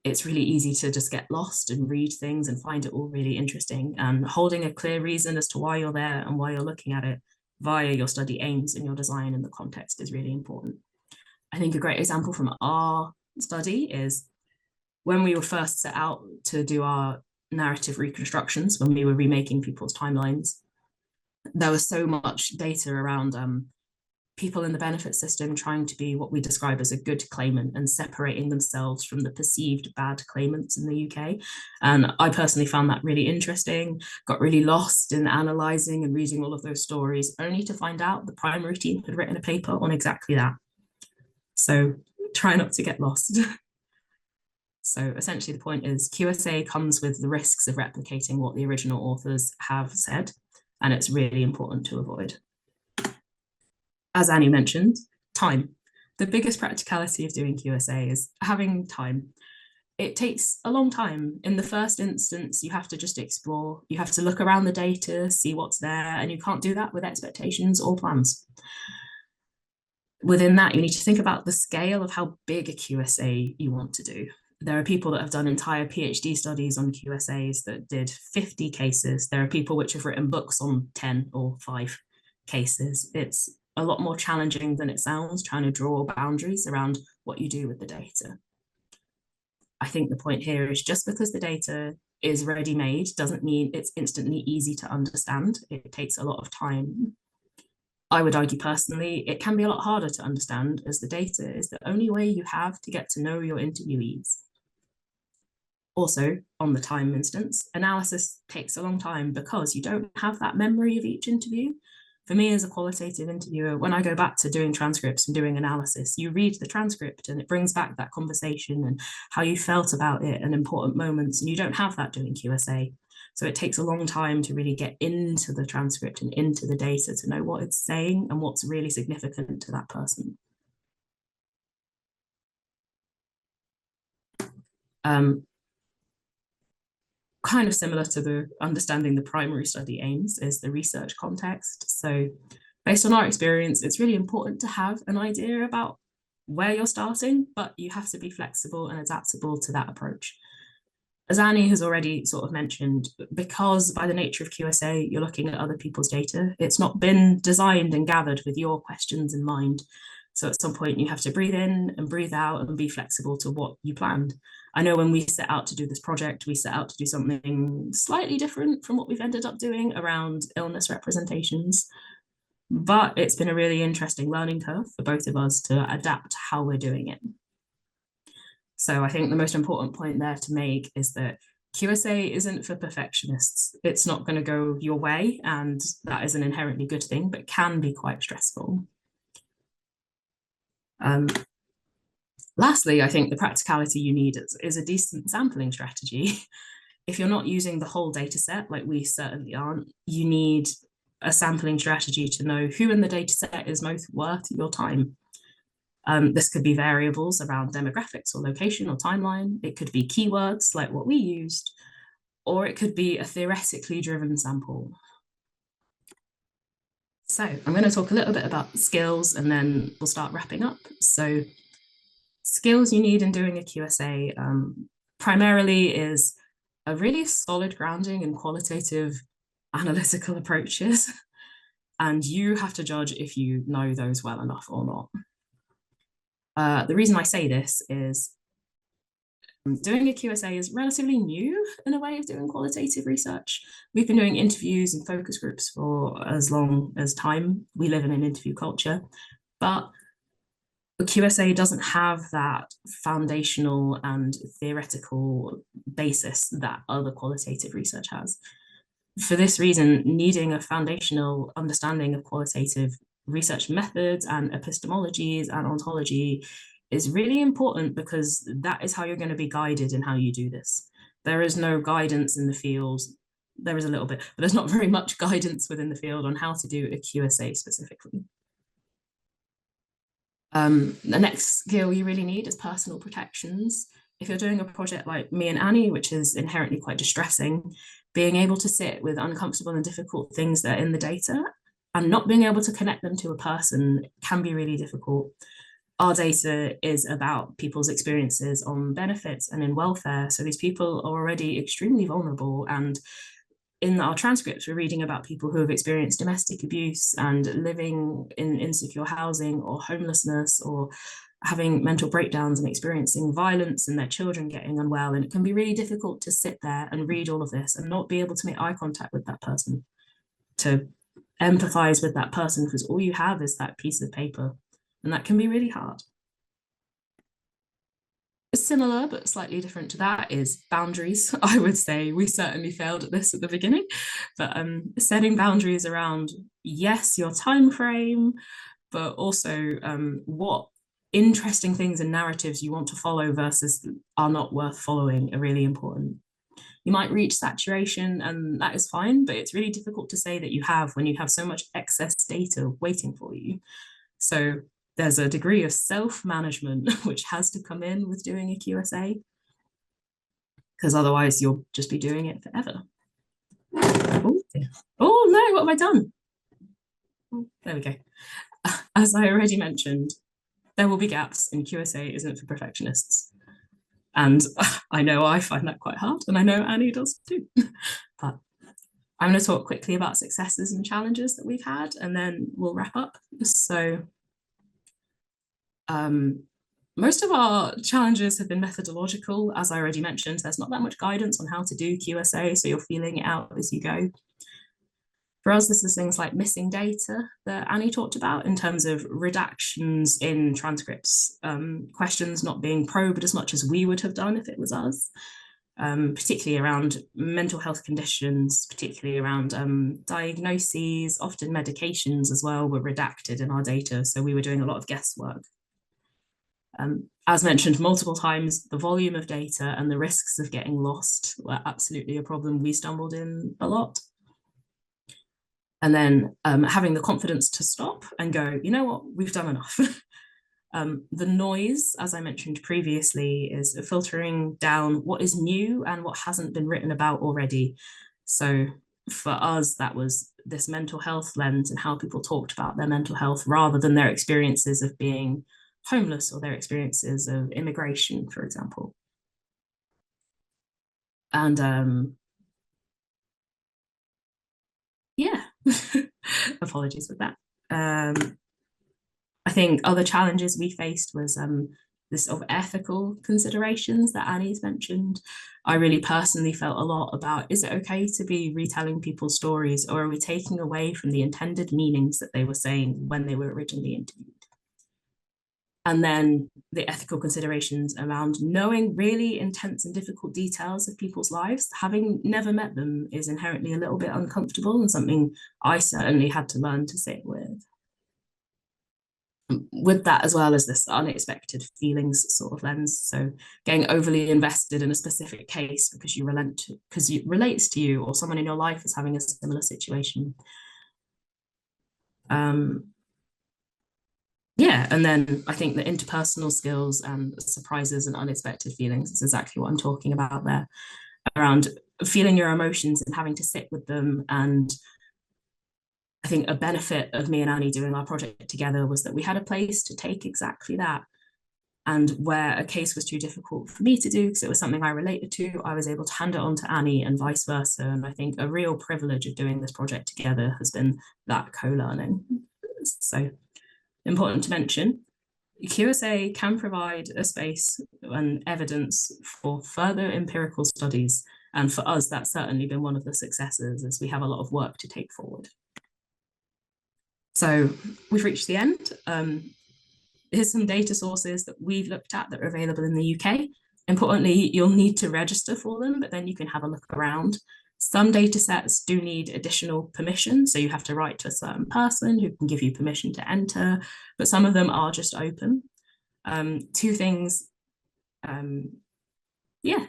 it's really easy to just get lost and read things and find it all really interesting. And holding a clear reason as to why you're there and why you're looking at it via your study aims and your design and the context is really important. I think a great example from our study is when we were first set out to do our narrative reconstructions, when we were remaking people's timelines, there was so much data around people in the benefit system trying to be what we describe as a good claimant and separating themselves from the perceived bad claimants in the UK. And I personally found that really interesting, got really lost in analysing and reading all of those stories, only to find out the primary team had written a paper on exactly that. So try not to get lost. So essentially the point is QSA comes with the risks of replicating what the original authors have said, and it's really important to avoid. As Annie mentioned, time. The biggest practicality of doing QSA is having time. It takes a long time. In the first instance, you have to just explore. You have to look around the data, see what's there, and you can't do that with expectations or plans. Within that, you need to think about the scale of how big a QSA you want to do. There are people that have done entire PhD studies on QSAs that did 50 cases. There are people which have written books on 10 or 5 cases. It's a lot more challenging than it sounds, trying to draw boundaries around what you do with the data. I think the point here is just because the data is ready-made doesn't mean it's instantly easy to understand. It takes a lot of time. I would argue personally, it can be a lot harder to understand as the data is the only way you have to get to know your interviewees. Also, on the time instance, analysis takes a long time because you don't have that memory of each interview. For me as a qualitative interviewer, when I go back to doing transcripts and doing analysis, you read the transcript and it brings back that conversation and how you felt about it and important moments, and you don't have that doing QSA. So it takes a long time to really get into the transcript and into the data to know what it's saying and what's really significant to that person. Kind of similar to the understanding the primary study aims is the research context. So based on our experience, it's really important to have an idea about where you're starting, but you have to be flexible and adaptable to that approach. As Annie has already sort of mentioned, because by the nature of QSA, you're looking at other people's data, it's not been designed and gathered with your questions in mind. So at some point you have to breathe in and breathe out and be flexible to what you planned. I know when we set out to do this project, we set out to do something slightly different from what we've ended up doing around illness representations. But it's been a really interesting learning curve for both of us to adapt how we're doing it. So I think the most important point there to make is that QSA isn't for perfectionists. It's not going to go your way, and that is an inherently good thing, but can be quite stressful. Lastly, I think the practicality you need is a decent sampling strategy. If you're not using the whole data set, like we certainly aren't, you need a sampling strategy to know who in the data set is most worth your time. This could be variables around demographics or location or timeline. It could be keywords like what we used, or it could be a theoretically driven sample. So I'm going to talk a little bit about skills and then we'll start wrapping up. So skills you need in doing a QSA primarily is a really solid grounding in qualitative analytical approaches. And you have to judge if you know those well enough or not. The reason I say this is doing a QSA is relatively new in a way of doing qualitative research. We've been doing interviews and focus groups for as long as time. We live in an interview culture, but the QSA doesn't have that foundational and theoretical basis that other qualitative research has. For this reason, needing a foundational understanding of qualitative research methods and epistemologies and ontology is really important, because that is how you're going to be guided in how you do this. There is no guidance in the field. There is a little bit, but there's not very much guidance within the field on how to do a QSA specifically. The next skill you really need is personal protections. If you're doing a project like me and Annie, which is inherently quite distressing, being able to sit with uncomfortable and difficult things that are in the data and not being able to connect them to a person can be really difficult. Our data is about people's experiences on benefits and in welfare. So these people are already extremely vulnerable. And in our transcripts, we're reading about people who have experienced domestic abuse and living in insecure housing or homelessness, or having mental breakdowns and experiencing violence, and their children getting unwell. And it can be really difficult to sit there and read all of this and not be able to make eye contact with that person, to empathize with that person, because all you have is that piece of paper. And that can be really hard. Similar but slightly different to that is boundaries. I would say we certainly failed at this at the beginning, but setting boundaries around, yes, your time frame, but also what interesting things and narratives you want to follow versus are not worth following are really important. You might reach saturation, and that is fine, but it's really difficult to say that you have when you have so much excess data waiting for you. So there's a degree of self-management which has to come in with doing a QSA, because otherwise you'll just be doing it forever. Oh no, what have I done? Oh, there we go. As I already mentioned, there will be gaps, and QSA isn't for perfectionists. And I know I find that quite hard, and I know Annie does too. But I'm going to talk quickly about successes and challenges that we've had, and then we'll wrap up. So most of our challenges have been methodological. As I already mentioned, there's not that much guidance on how to do QSA, so you're feeling it out as you go. For us, this is things like missing data that Annie talked about in terms of redactions in transcripts, questions not being probed as much as we would have done if it was us, particularly around mental health conditions, particularly around diagnoses, often medications as well were redacted in our data. So we were doing a lot of guesswork. As mentioned multiple times, the volume of data and the risks of getting lost were absolutely a problem we stumbled in a lot. And then having the confidence to stop and go, you know what, we've done enough. The noise, as I mentioned previously, is filtering down what is new and what hasn't been written about already. So for us, that was this mental health lens and how people talked about their mental health rather than their experiences of being homeless or their experiences of immigration, for example. And yeah, apologies for that. I think other challenges we faced was this sort of ethical considerations that Annie's mentioned. I really personally felt a lot about, is it okay to be retelling people's stories, or are we taking away from the intended meanings that they were saying when they were originally interviewed? And then the ethical considerations around knowing really intense and difficult details of people's lives. Having never met them is inherently a little bit uncomfortable, and something I certainly had to learn to sit with. With that, as well as this unexpected feelings sort of lens. So getting overly invested in a specific case because it relates to you, or someone in your life is having a similar situation. Yeah, and then I think the interpersonal skills and surprises and unexpected feelings is exactly what I'm talking about there, around feeling your emotions and having to sit with them. And I think a benefit of me and Annie doing our project together was that we had a place to take exactly that. And where a case was too difficult for me to do, because it was something I related to, I was able to hand it on to Annie and vice versa. And I think a real privilege of doing this project together has been that co-learning. So important to mention, QSA can provide a space and evidence for further empirical studies. And for us, that's certainly been one of the successes, as we have a lot of work to take forward. So we've reached the end. Here's some data sources that we've looked at that are available in the UK. Importantly, you'll need to register for them, but then you can have a look around. Some data sets do need additional permission, so you have to write to a certain person who can give you permission to enter, but some of them are just open. Two things, yeah,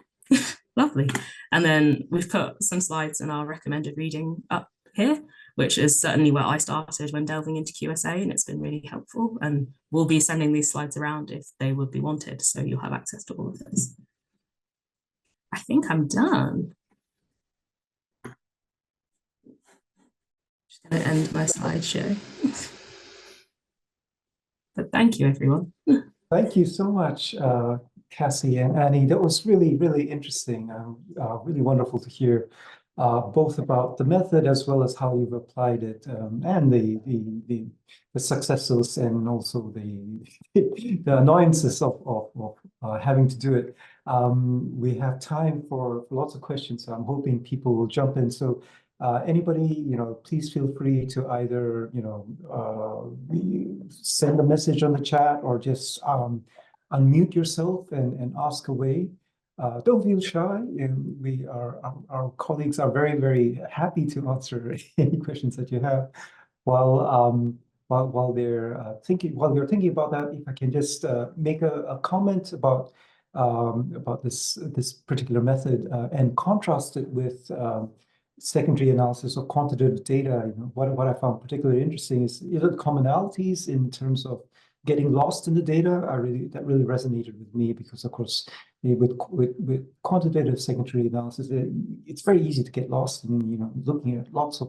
lovely. And then we've put some slides in our recommended reading up here, which is certainly where I started when delving into QSA, and it's been really helpful. And we'll be sending these slides around if they would be wanted, so you'll have access to all of those. I think I'm done. Just going to end my slideshow. But thank you, everyone. Thank you so much, Cassie and Annie. That was really, really interesting. Really wonderful to hear both about the method as well as how you've applied it, and the successes and also the annoyances of having to do it. We have time for lots of questions, so I'm hoping people will jump in. So anybody, please feel free to either, send a message on the chat or just unmute yourself and ask away. Don't feel shy. Our colleagues are very, very happy to answer any questions that you have. While they're thinking about that, if I can just make a comment about this particular method and contrast it with secondary analysis of quantitative data. What I found particularly interesting is the commonalities in terms of getting lost in the data. That really resonated with me, because of course with quantitative secondary analysis, it's very easy to get lost in looking at lots of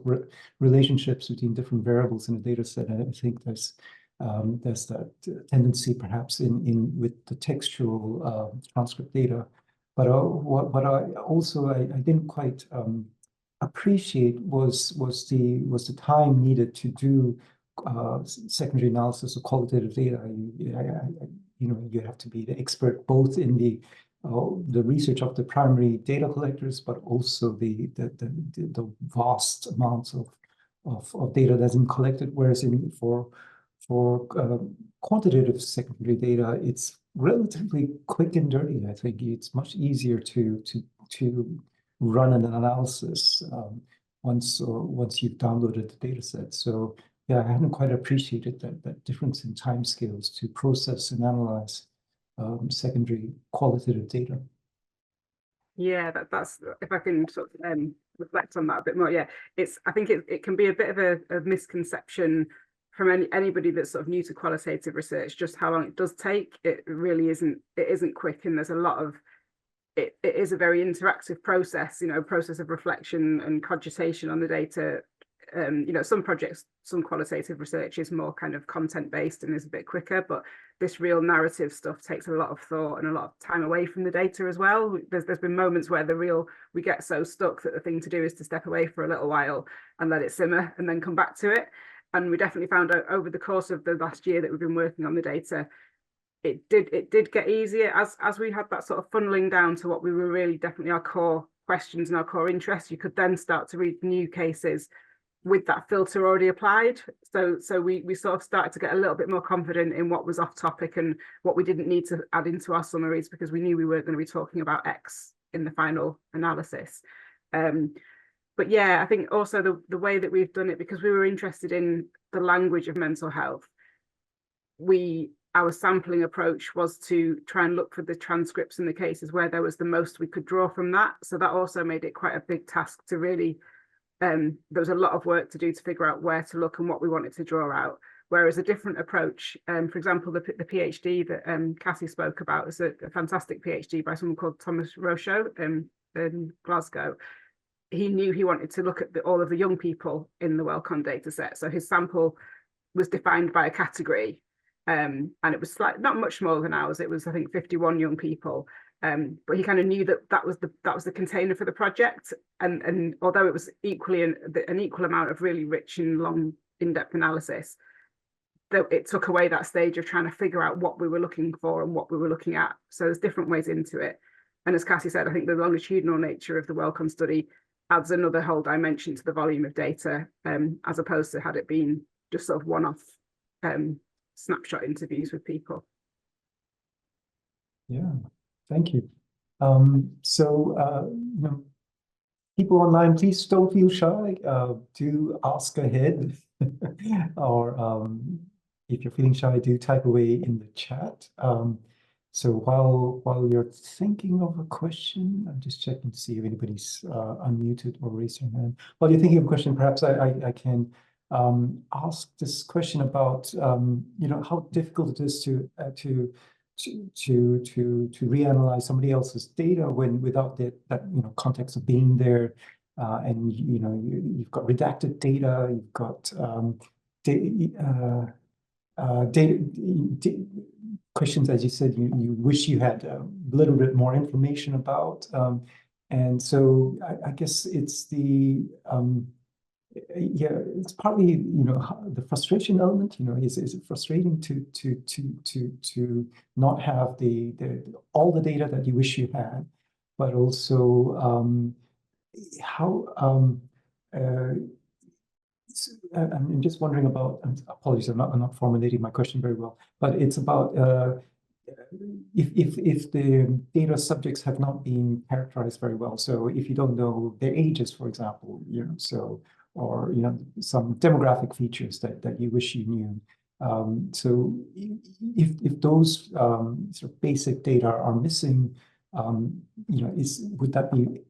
relationships between different variables in a data set. And I think there's that tendency perhaps in with the textual transcript data. But what I didn't quite appreciate was the time needed to do secondary analysis of qualitative data. You have to be the expert both in the research of the primary data collectors, but also the vast amounts of data that's been collected. Whereas for quantitative secondary data, it's relatively quick and dirty. I think it's much easier to run an analysis once you've downloaded the data set. So yeah, I hadn't quite appreciated that difference in timescales to process and analyze secondary qualitative data. Yeah, that's if I can sort of reflect on that a bit more. Yeah, I think it can be a bit of a misconception from anybody that's sort of new to qualitative research, just how long it does take. It really isn't. It isn't quick, and there's a lot of it is a very interactive process. Process of reflection and cogitation on the data. Some projects, some qualitative research is more kind of content based and is a bit quicker, but this real narrative stuff takes a lot of thought and a lot of time away from the data as well. There's been moments where we get so stuck that the thing to do is to step away for a little while and let it simmer and then come back to it. And we definitely found out over the course of the last year that we've been working on the data, it did get easier as we had that sort of funneling down to what we were really definitely our core questions and our core interests. You could then start to read new cases with that filter already applied. So we sort of started to get a little bit more confident in what was off topic and what we didn't need to add into our summaries, because we knew we weren't going to be talking about X in the final analysis. But yeah, I think also the way that we've done it, because we were interested in the language of mental health, our sampling approach was to try and look for the transcripts in the cases where there was the most we could draw from that. So that also made it quite a big task to really there was a lot of work to do to figure out where to look and what we wanted to draw out. Whereas a different approach, for example, the PhD that Cassie spoke about is a fantastic PhD by someone called Thomas Rochaud in Glasgow. He knew he wanted to look at all of the young people in the Wellcome data set. So his sample was defined by a category. and it was like not much smaller than ours. It was, I think, 51 young people. But he kind of knew that was the container for the project, and although it was equally an equal amount of really rich and long in-depth analysis, that it took away that stage of trying to figure out what we were looking for and what we were looking at. So there's different ways into it. And as Cassie said, I think the longitudinal nature of the Wellcome study adds another whole dimension to the volume of data, as opposed to had it been just sort of one-off snapshot interviews with people. Yeah, thank you. People online, please don't feel shy. Do ask ahead, or if you're feeling shy, do type away in the chat. So while you're thinking of a question, I'm just checking to see if anybody's unmuted or raised their hand. While you're thinking of a question, perhaps I can ask this question about how difficult it is to reanalyze somebody else's data without that context of being there, and you've got redacted data, you've got data questions, as you said, you wish you had a little bit more information about, and so I guess it's it's partly the frustration element. Is it frustrating to not have all the data that you wish you had, but also how I'm just wondering about, apologies, I'm not formulating my question very well, but it's about if the data subjects have not been characterized very well. So if you don't know their ages, for example, or some demographic features that you wish you knew. So if those sort of basic data are missing, would that be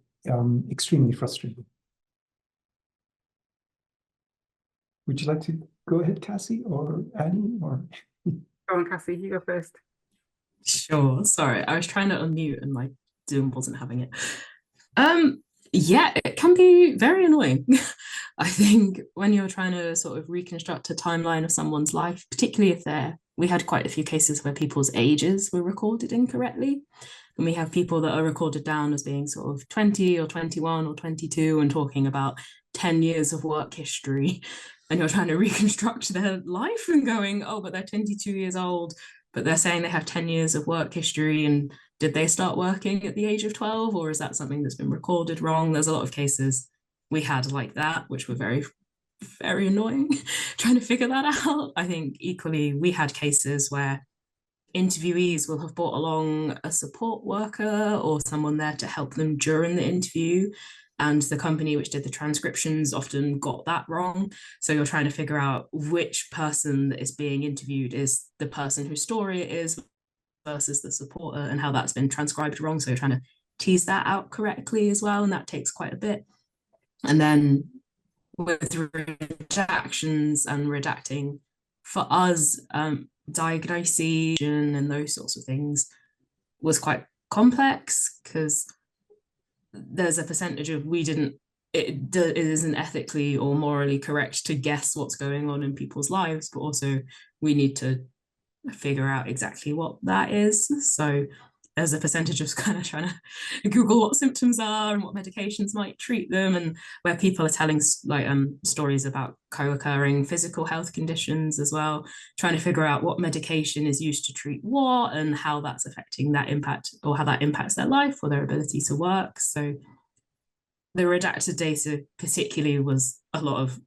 extremely frustrating? Would you like to go ahead, Cassie or Annie? Or go on, Cassie, you go first. Sure. Sorry, I was trying to unmute and my Zoom wasn't having it. Yeah, it can be very annoying. I think when you're trying to sort of reconstruct a timeline of someone's life, particularly if we had quite a few cases where people's ages were recorded incorrectly. And we have people that are recorded down as being sort of 20 or 21 or 22 and talking about 10 years of work history. And you're trying to reconstruct their life and going, oh, but they're 22 years old, but they're saying they have 10 years of work history. And did they start working at the age of 12, or is that something that's been recorded wrong? There's a lot of cases we had like that, which were very, very annoying, trying to figure that out. I think equally, we had cases where interviewees will have brought along a support worker or someone there to help them during the interview. And the company which did the transcriptions often got that wrong. So you're trying to figure out which person that is being interviewed is the person whose story it is versus the supporter, and how that's been transcribed wrong. So you're trying to tease that out correctly as well. And that takes quite a bit. And then with redactions and redacting, for us, diagnosis and those sorts of things was quite complex, because there's a percentage of it isn't ethically or morally correct to guess what's going on in people's lives, but also we need to figure out exactly what that is. So there's a percentage of kind of trying to Google what symptoms are and what medications might treat them, and where people are telling stories about co-occurring physical health conditions as well, trying to figure out what medication is used to treat what and how that's affecting that impact, or how that impacts their life or their ability to work. So the redacted data particularly was a lot of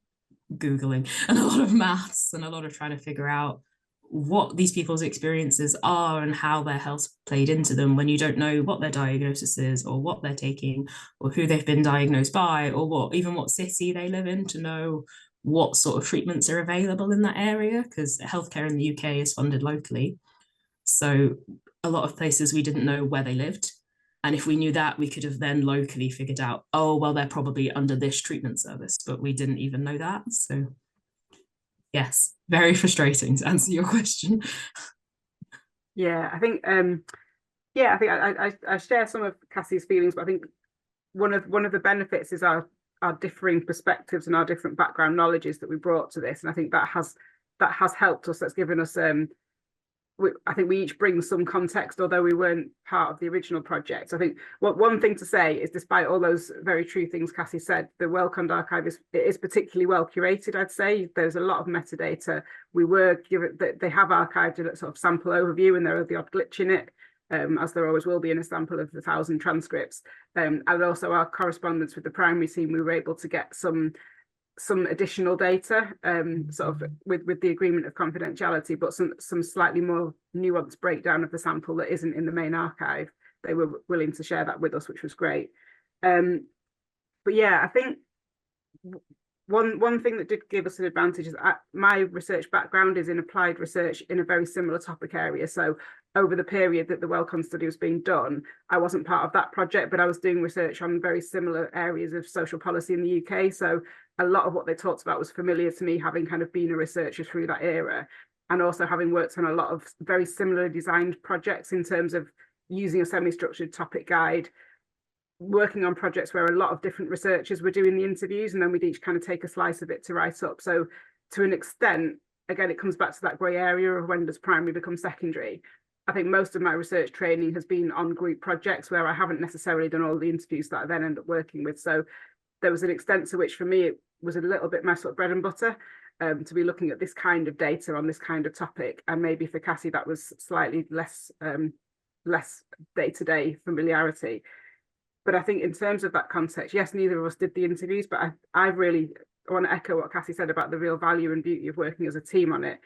Googling and a lot of maths and a lot of trying to figure out what these people's experiences are and how their health played into them, when you don't know what their diagnosis is or what they're taking or who they've been diagnosed by, or even what city they live in, to know what sort of treatments are available in that area, because healthcare in the UK is funded locally. So a lot of places we didn't know where they lived. And if we knew that, we could have then locally figured out, oh, well, they're probably under this treatment service, but we didn't even know that. So yes, very frustrating, to answer your question. Yeah, I think I share some of Cassie's feelings, but I think one of the benefits is our differing perspectives and our different background knowledges that we brought to this, and I think that has helped us. That's given us I think we each bring some context, although we weren't part of the original project. I think one thing to say is, despite all those very true things Cassie said, the Wellcome archive is particularly well curated, I'd say. There's a lot of metadata. We were given that they have archived a sort of sample overview, and there are the odd glitch in it, as there always will be in a sample of 1,000 transcripts. And also our correspondence with the primary team, we were able to get some additional data, sort of with the agreement of confidentiality, but some slightly more nuanced breakdown of the sample that isn't in the main archive. They were willing to share that with us, which was great. But yeah, I think one thing that did give us an advantage is my research background is in applied research in a very similar topic area. So over the period that the Wellcome study was being done, I wasn't part of that project, but I was doing research on very similar areas of social policy in the UK. So a lot of what they talked about was familiar to me, having kind of been a researcher through that era, and also having worked on a lot of very similar designed projects in terms of using a semi-structured topic guide, working on projects where a lot of different researchers were doing the interviews, and then we'd each kind of take a slice of it to write up. So to an extent, again, it comes back to that grey area of when does primary become secondary. I think most of my research training has been on group projects where I haven't necessarily done all the interviews that I then end up working with. So there was an extent to which for me it was a little bit my sort of bread and butter, to be looking at this kind of data on this kind of topic. And maybe for Cassie that was slightly less day-to-day familiarity. But I think in terms of that context, yes, neither of us did the interviews, but I really want to echo what Cassie said about the real value and beauty of working as a team on it.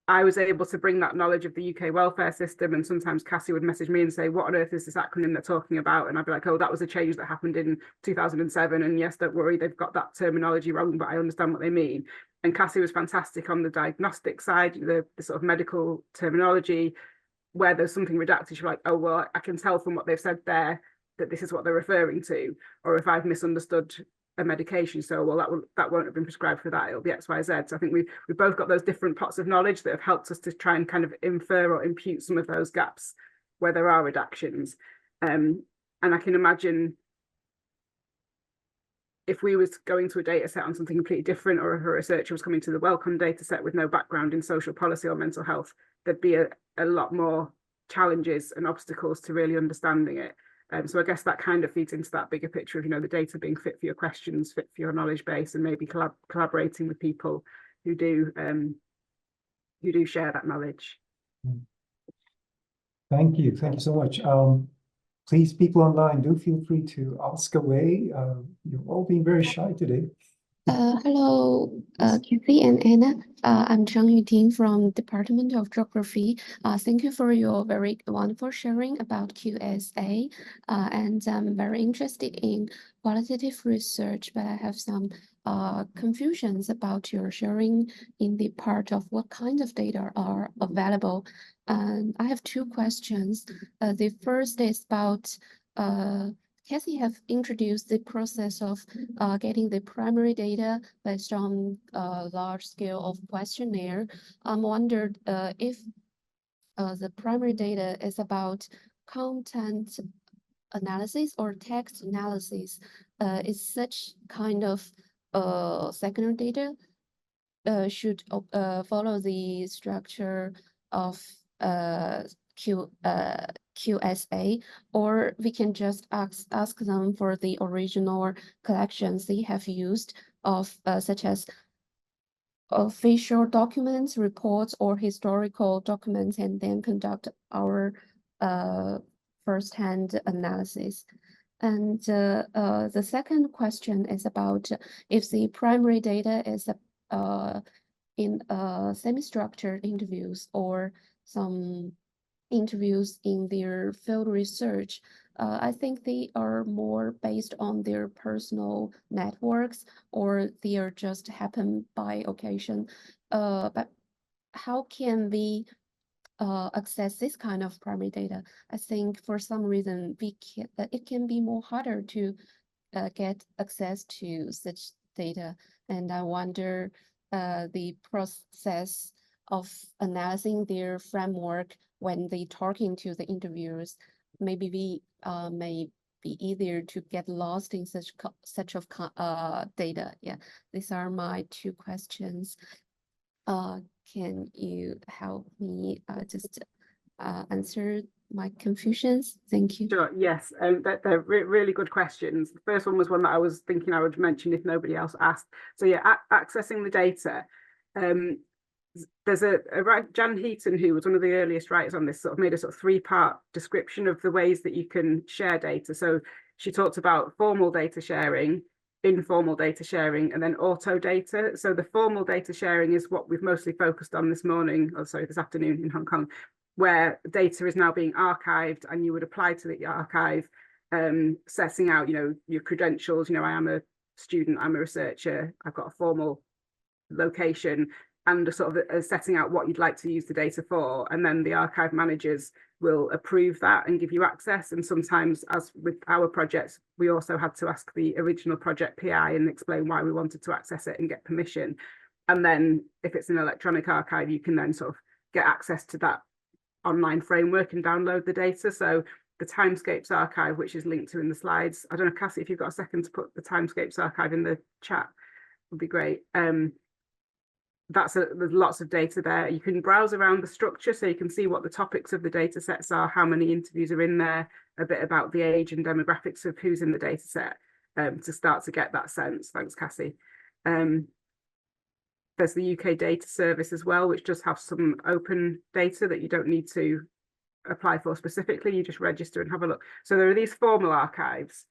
I was able to bring that knowledge of the UK welfare system, and sometimes Cassie would message me and say, what on earth is this acronym they're talking about? And I'd be like, oh, that was a change that happened in 2007. And yes, don't worry, they've got that terminology wrong, but I understand what they mean. And Cassie was fantastic on the diagnostic side, the sort of medical terminology, where there's something redacted, she's like, oh, well, I can tell from what they've said there that this is what they're referring to. Or if I've misunderstood a medication, so well that won't have been prescribed for that, it'll be XYZ. So I think we both got those different pots of knowledge that have helped us to try and kind of infer or impute some of those gaps where there are redactions. And I can imagine if we was going to a data set on something completely different, or if a researcher was coming to the Wellcome data set with no background in social policy or mental health, there'd be a lot more challenges and obstacles to really understanding it. So I guess that kind of feeds into that bigger picture of, the data being fit for your questions, fit for your knowledge base, and maybe collaborating with people who do share that knowledge. Thank you so much. Please, people online, do feel free to ask away. You've all been very shy today. Hello, Kathy and Anna. I'm Zhang Yuting from Department of Geography. Thank you for your very wonderful sharing about QSA. And I'm very interested in qualitative research, but I have some confusions about your sharing in the part of what kind of data are available. And I have two questions. The first is about Cassie have introduced the process of getting the primary data based on a large scale of questionnaire. I'm wondered if the primary data is about content analysis or text analysis. Is such kind of secondary data should follow the structure of QSA, or we can just ask them for the original collections they have used of such as official documents, reports, or historical documents, and then conduct our first-hand analysis. And the second question is about if the primary data is in semi-structured interviews or some interviews in their field research. I think they are more based on their personal networks, or they are just happen by occasion. But how can we access this kind of primary data? I think for some reason it can be more harder to get access to such data, and I wonder the process of analyzing their framework when they talking to the interviewers. Maybe we may be easier to get lost in such of data. Yeah, these are my two questions. Can you help me just answer my confusions? Thank you. Sure, yes, they're really good questions. The first one was one that I was thinking I would mention if nobody else asked. So yeah, accessing the data. There's a Jan Heaton, who was one of the earliest writers on this, sort of made a sort of three-part description of the ways that you can share data. So she talked about formal data sharing, informal data sharing, and then auto data. So the formal data sharing is what we've mostly focused on this morning, or sorry, this afternoon in Hong Kong, where data is now being archived and you would apply to the archive, setting out, your credentials. I am a student, I'm a researcher, I've got a formal location, and a sort of setting out what you'd like to use the data for. And then the archive managers will approve that and give you access. And sometimes, as with our projects, we also had to ask the original project PI and explain why we wanted to access it and get permission. And then if it's an electronic archive, you can then sort of get access to that online framework and download the data. So the Timescapes archive, which is linked to in the slides. I don't know, Cassie, if you've got a second to put the Timescapes archive in the chat, would be great. There's lots of data there. You can browse around the structure, so you can see what the topics of the data sets are, how many interviews are in there, a bit about the age and demographics of who's in the data set, to start to get that sense. Thanks, Cassie. There's the UK Data Service as well, which does have some open data that you don't need to apply for specifically. You just register and have a look. So there are these formal archives.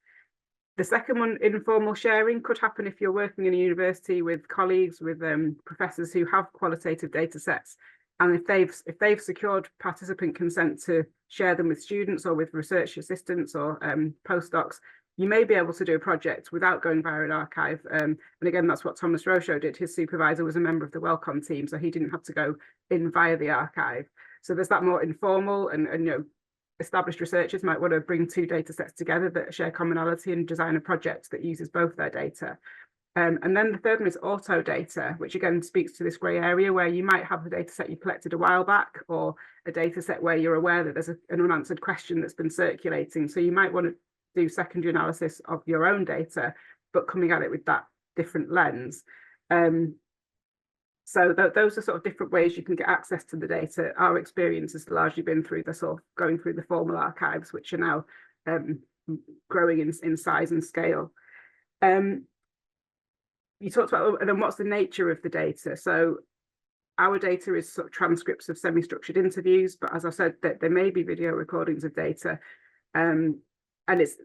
The second one, informal sharing, could happen if you're working in a university with colleagues, with professors who have qualitative data sets. And if they've secured participant consent to share them with students or with research assistants or postdocs, you may be able to do a project without going via an archive. And again, that's what Thomas Rocho did. His supervisor was a member of the Wellcome team, so he didn't have to go in via the archive. So there's that more informal, and established researchers might want to bring two data sets together that share commonality and design a project that uses both their data. And then the third one is auto data, which again speaks to this grey area where you might have a data set you collected a while back, or a data set where you're aware that there's an unanswered question that's been circulating. So you might want to do secondary analysis of your own data, but coming at it with that different lens. So those are sort of different ways you can get access to the data. Our experience has largely been through the sort of going through the formal archives, which are now growing in size and scale. You talked about, and then what's the nature of the data? So our data is sort of transcripts of semi-structured interviews, but as I said, that there may be video recordings of data, and it's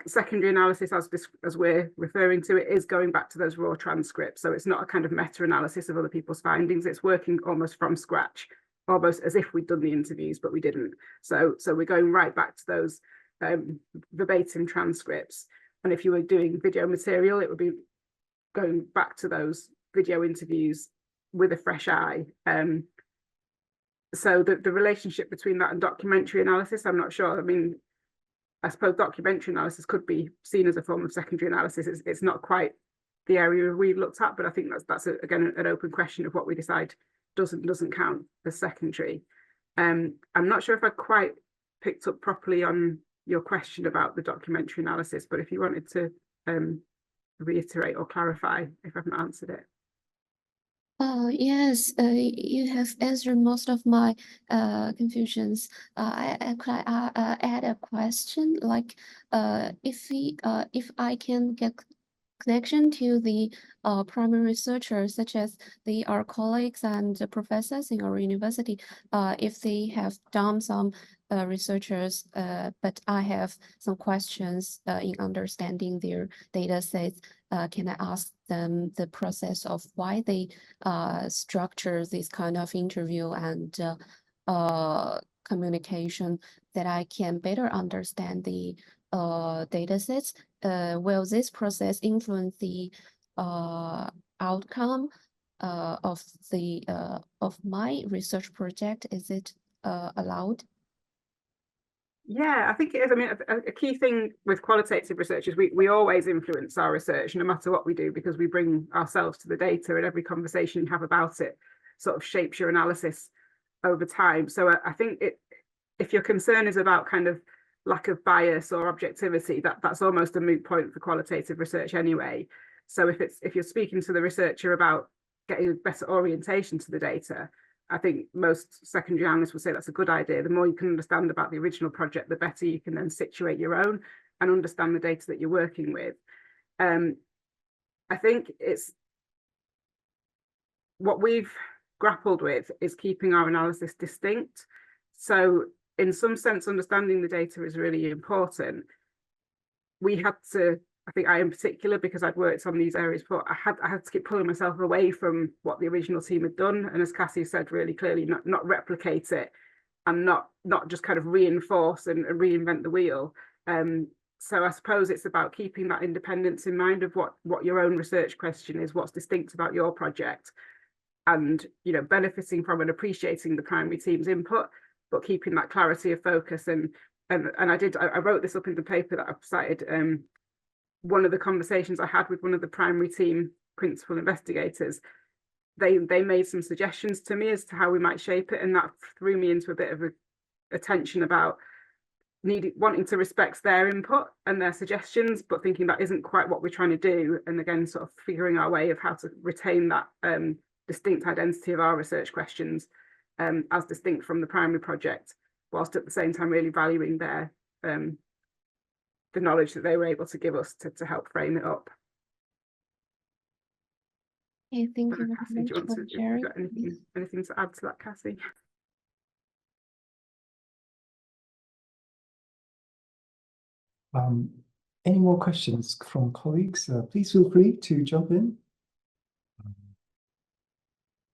secondary analysis, as we're referring to it, is going back to those raw transcripts. So it's not a kind of meta-analysis of other people's findings. It's working almost from scratch, almost as if we'd done the interviews, but we didn't. So we're going right back to those verbatim transcripts. And if you were doing video material, it would be going back to those video interviews with a fresh eye. So the relationship between that and documentary analysis, I'm not sure. I mean, I suppose documentary analysis could be seen as a form of secondary analysis. It's not quite the area we've looked at, but I think that's again an open question of what we decide does and doesn't count as secondary. I'm not sure if I quite picked up properly on your question about the documentary analysis, but if you wanted to reiterate or clarify if I've not answered it. Yes, you have answered most of my confusions. I add a question, like if I can get connection to the primary researchers, such as they are colleagues and professors in our university, if they have done some researchers, but I have some questions in understanding their data sets, can I ask them the process of why they structure this kind of interview and communication, that I can better understand the data sets? Will this process influence the outcome of my research project? Is it allowed? Yeah, I think it is. I mean, a key thing with qualitative research is we always influence our research, no matter what we do, because we bring ourselves to the data, and every conversation you have about it sort of shapes your analysis over time. So I think if your concern is about kind of lack of bias or objectivity, that's almost a moot point for qualitative research anyway. So if you're speaking to the researcher about getting a better orientation to the data. I think most secondary analysts would say that's a good idea. The more you can understand about the original project, the better you can then situate your own and understand the data that you're working with. I think it's what we've grappled with is keeping our analysis distinct. So in some sense, understanding the data is really important. We had to, I think I in particular, because I'd worked on these areas before, I had to keep pulling myself away from what the original team had done. And as Cassie said really clearly, not replicate it and not just kind of reinforce and reinvent the wheel. So I suppose it's about keeping that independence in mind of what your own research question is, what's distinct about your project, and benefiting from and appreciating the primary team's input, but keeping that clarity of focus. And I wrote this up in the paper that I've cited. One of the conversations I had with one of the primary team principal investigators, they made some suggestions to me as to how we might shape it, and that threw me into a bit of a tension about wanting to respect their input and their suggestions, but thinking that isn't quite what we're trying to do, and again sort of figuring our way of how to retain that distinct identity of our research questions as distinct from the primary project, whilst at the same time really valuing their the knowledge that they were able to give us to help frame it up. Okay, thank you very Cassie, much do you want for to sharing. got anything to add to that, Cassie? Any more questions from colleagues? Please feel free to jump in.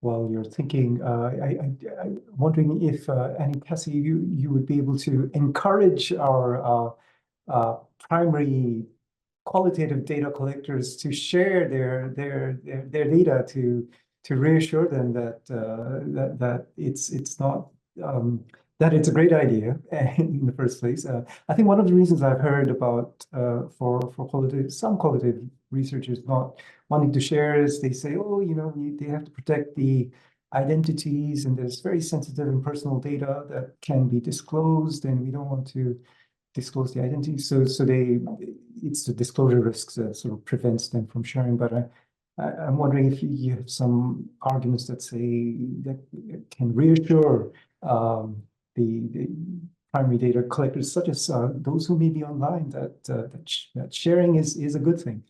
While you're thinking, I'm wondering if, Annie, Cassie, you would be able to encourage our primary qualitative data collectors to share their data to reassure them that that it's not that it's a great idea in the first place. I think one of the reasons I've heard about for some qualitative researchers not wanting to share is they say, oh, they have to protect the identities, and there's very sensitive and personal data that can be disclosed, and we don't want to disclose the identity. So it's the disclosure risks that sort of prevents them from sharing. But I'm wondering if you have some arguments that say that can reassure the primary data collectors, such as those who may be online, that sharing is a good thing.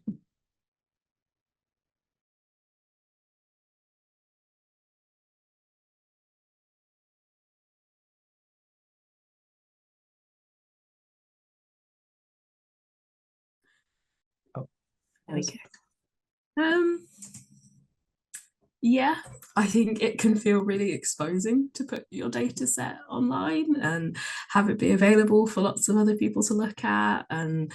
There we go. Yeah, I think it can feel really exposing to put your data set online and have it be available for lots of other people to look at and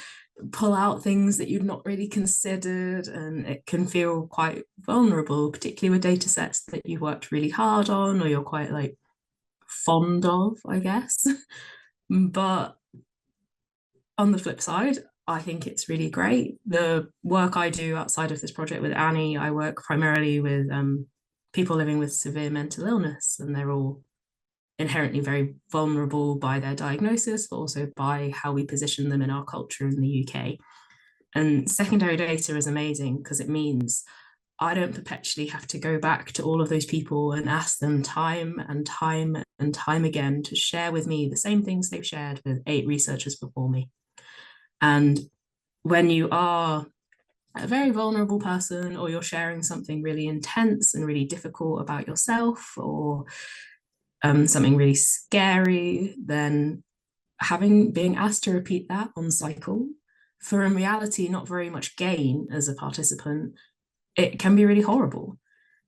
pull out things that you'd not really considered, and it can feel quite vulnerable, particularly with data sets that you've worked really hard on or you're quite like fond of, I guess. But on the flip side, I think it's really great. The work I do outside of this project with Annie, I work primarily with people living with severe mental illness, and they're all inherently very vulnerable by their diagnosis, but also by how we position them in our culture in the UK. And secondary data is amazing because it means I don't perpetually have to go back to all of those people and ask them time and time and time again to share with me the same things they've shared with 8 researchers before me. And when you are a very vulnerable person, or you're sharing something really intense and really difficult about yourself, or something really scary, then being asked to repeat that on cycle for, in reality, not very much gain as a participant, it can be really horrible.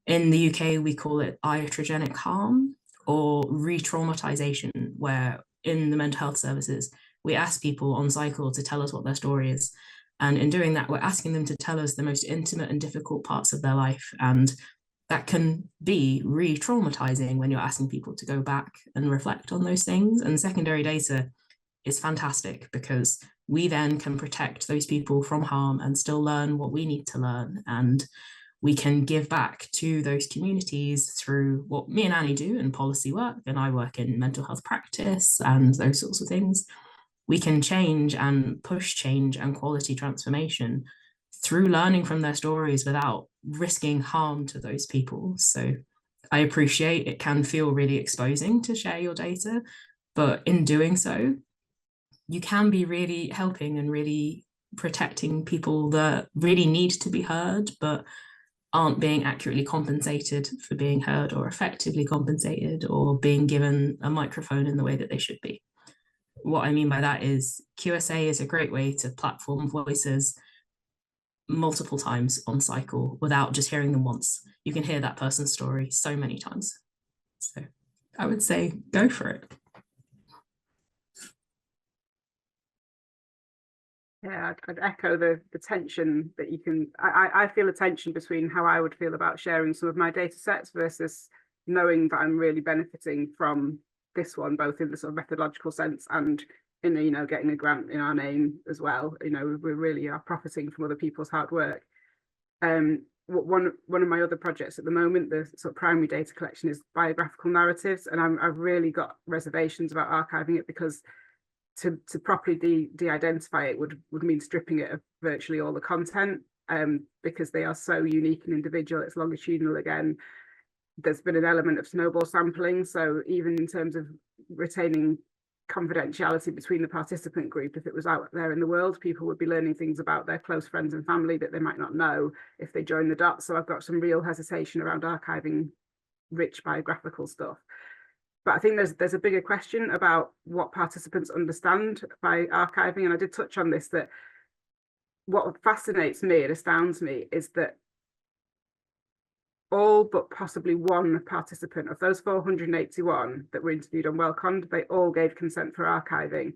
In the UK, we call it iatrogenic harm or re-traumatization, where in the mental health services, we ask people on cycle to tell us what their story is. And in doing that, we're asking them to tell us the most intimate and difficult parts of their life. And that can be re-traumatizing when you're asking people to go back and reflect on those things. And secondary data is fantastic because we then can protect those people from harm and still learn what we need to learn. And we can give back to those communities through what me and Annie do in policy work, and I work in mental health practice and those sorts of things. We can change and push change and quality transformation through learning from their stories without risking harm to those people. So I appreciate it can feel really exposing to share your data, but in doing so, you can be really helping and really protecting people that really need to be heard, but aren't being accurately compensated for being heard, or effectively compensated, or being given a microphone in the way that they should be. What I mean by that is QSA is a great way to platform voices multiple times on cycle without just hearing them once. You can hear that person's story so many times. So I would say go for it. Yeah, I'd echo the tension that you can, I feel a tension between how I would feel about sharing some of my data sets versus knowing that I'm really benefiting from this one, both in the sort of methodological sense and in, you know, getting a grant in our name as well. You know, we really are profiting from other people's hard work. One of my other projects at the moment, the sort of primary data collection, is biographical narratives, and I've really got reservations about archiving it, because to properly de-identify it would mean stripping it of virtually all the content, because they are so unique and individual. It's longitudinal again. There's been an element of snowball sampling, so even in terms of retaining confidentiality between the participant group, if it was out there in the world, people would be learning things about their close friends and family that they might not know if they join the dots. So I've got some real hesitation around archiving rich biographical stuff. But I think there's a bigger question about what participants understand by archiving. And I did touch on this, that what fascinates me, it astounds me, is that all but possibly one participant of those 481 that were interviewed on Wellcond, they all gave consent for archiving,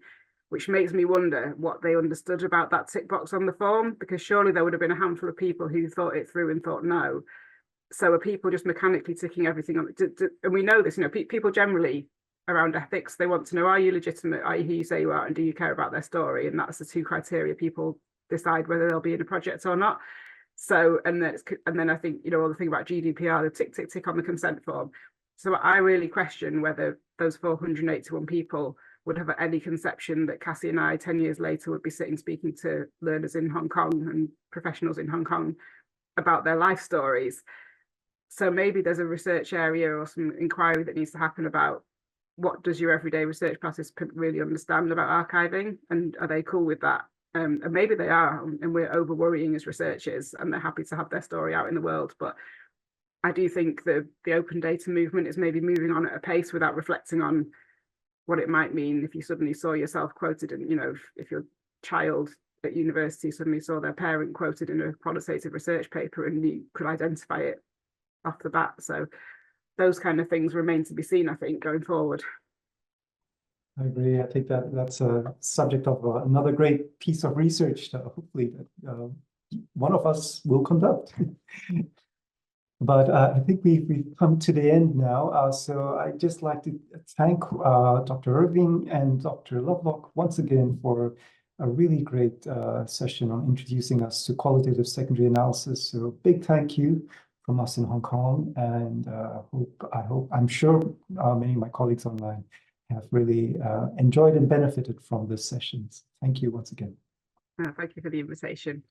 which makes me wonder what they understood about that tick box on the form, because surely there would have been a handful of people who thought it through and thought no. So are people just mechanically ticking everything on? And we know this, you know, people generally around ethics, they want to know, are you legitimate? Are you who you say you are? And do you care about their story? And that's the two criteria people decide whether they'll be in a project or not. So, and then I think, you know, all the thing about GDPR, the tick, tick, tick on the consent form. So I really question whether those 481 people would have any conception that Cassie and I 10 years later would be sitting speaking to learners in Hong Kong and professionals in Hong Kong about their life stories. So maybe there's a research area or some inquiry that needs to happen about what does your everyday research participant really understand about archiving, and are they cool with that? And maybe they are, and we're over worrying as researchers, and they're happy to have their story out in the world. But I do think the open data movement is maybe moving on at a pace without reflecting on what it might mean if you suddenly saw yourself quoted, and, you know, if your child at university suddenly saw their parent quoted in a qualitative research paper and you could identify it off the bat. So those kind of things remain to be seen, I think, going forward. I agree. I think that's a subject of another great piece of research that hopefully one of us will conduct. But I think we've come to the end now. So I'd just like to thank Dr. Irvine and Dr. Lovelock once again for a really great session on introducing us to qualitative secondary analysis. So big thank you from us in Hong Kong, and I'm sure many of my colleagues online have really enjoyed and benefited from this session. Thank you once again. Thank you for the invitation.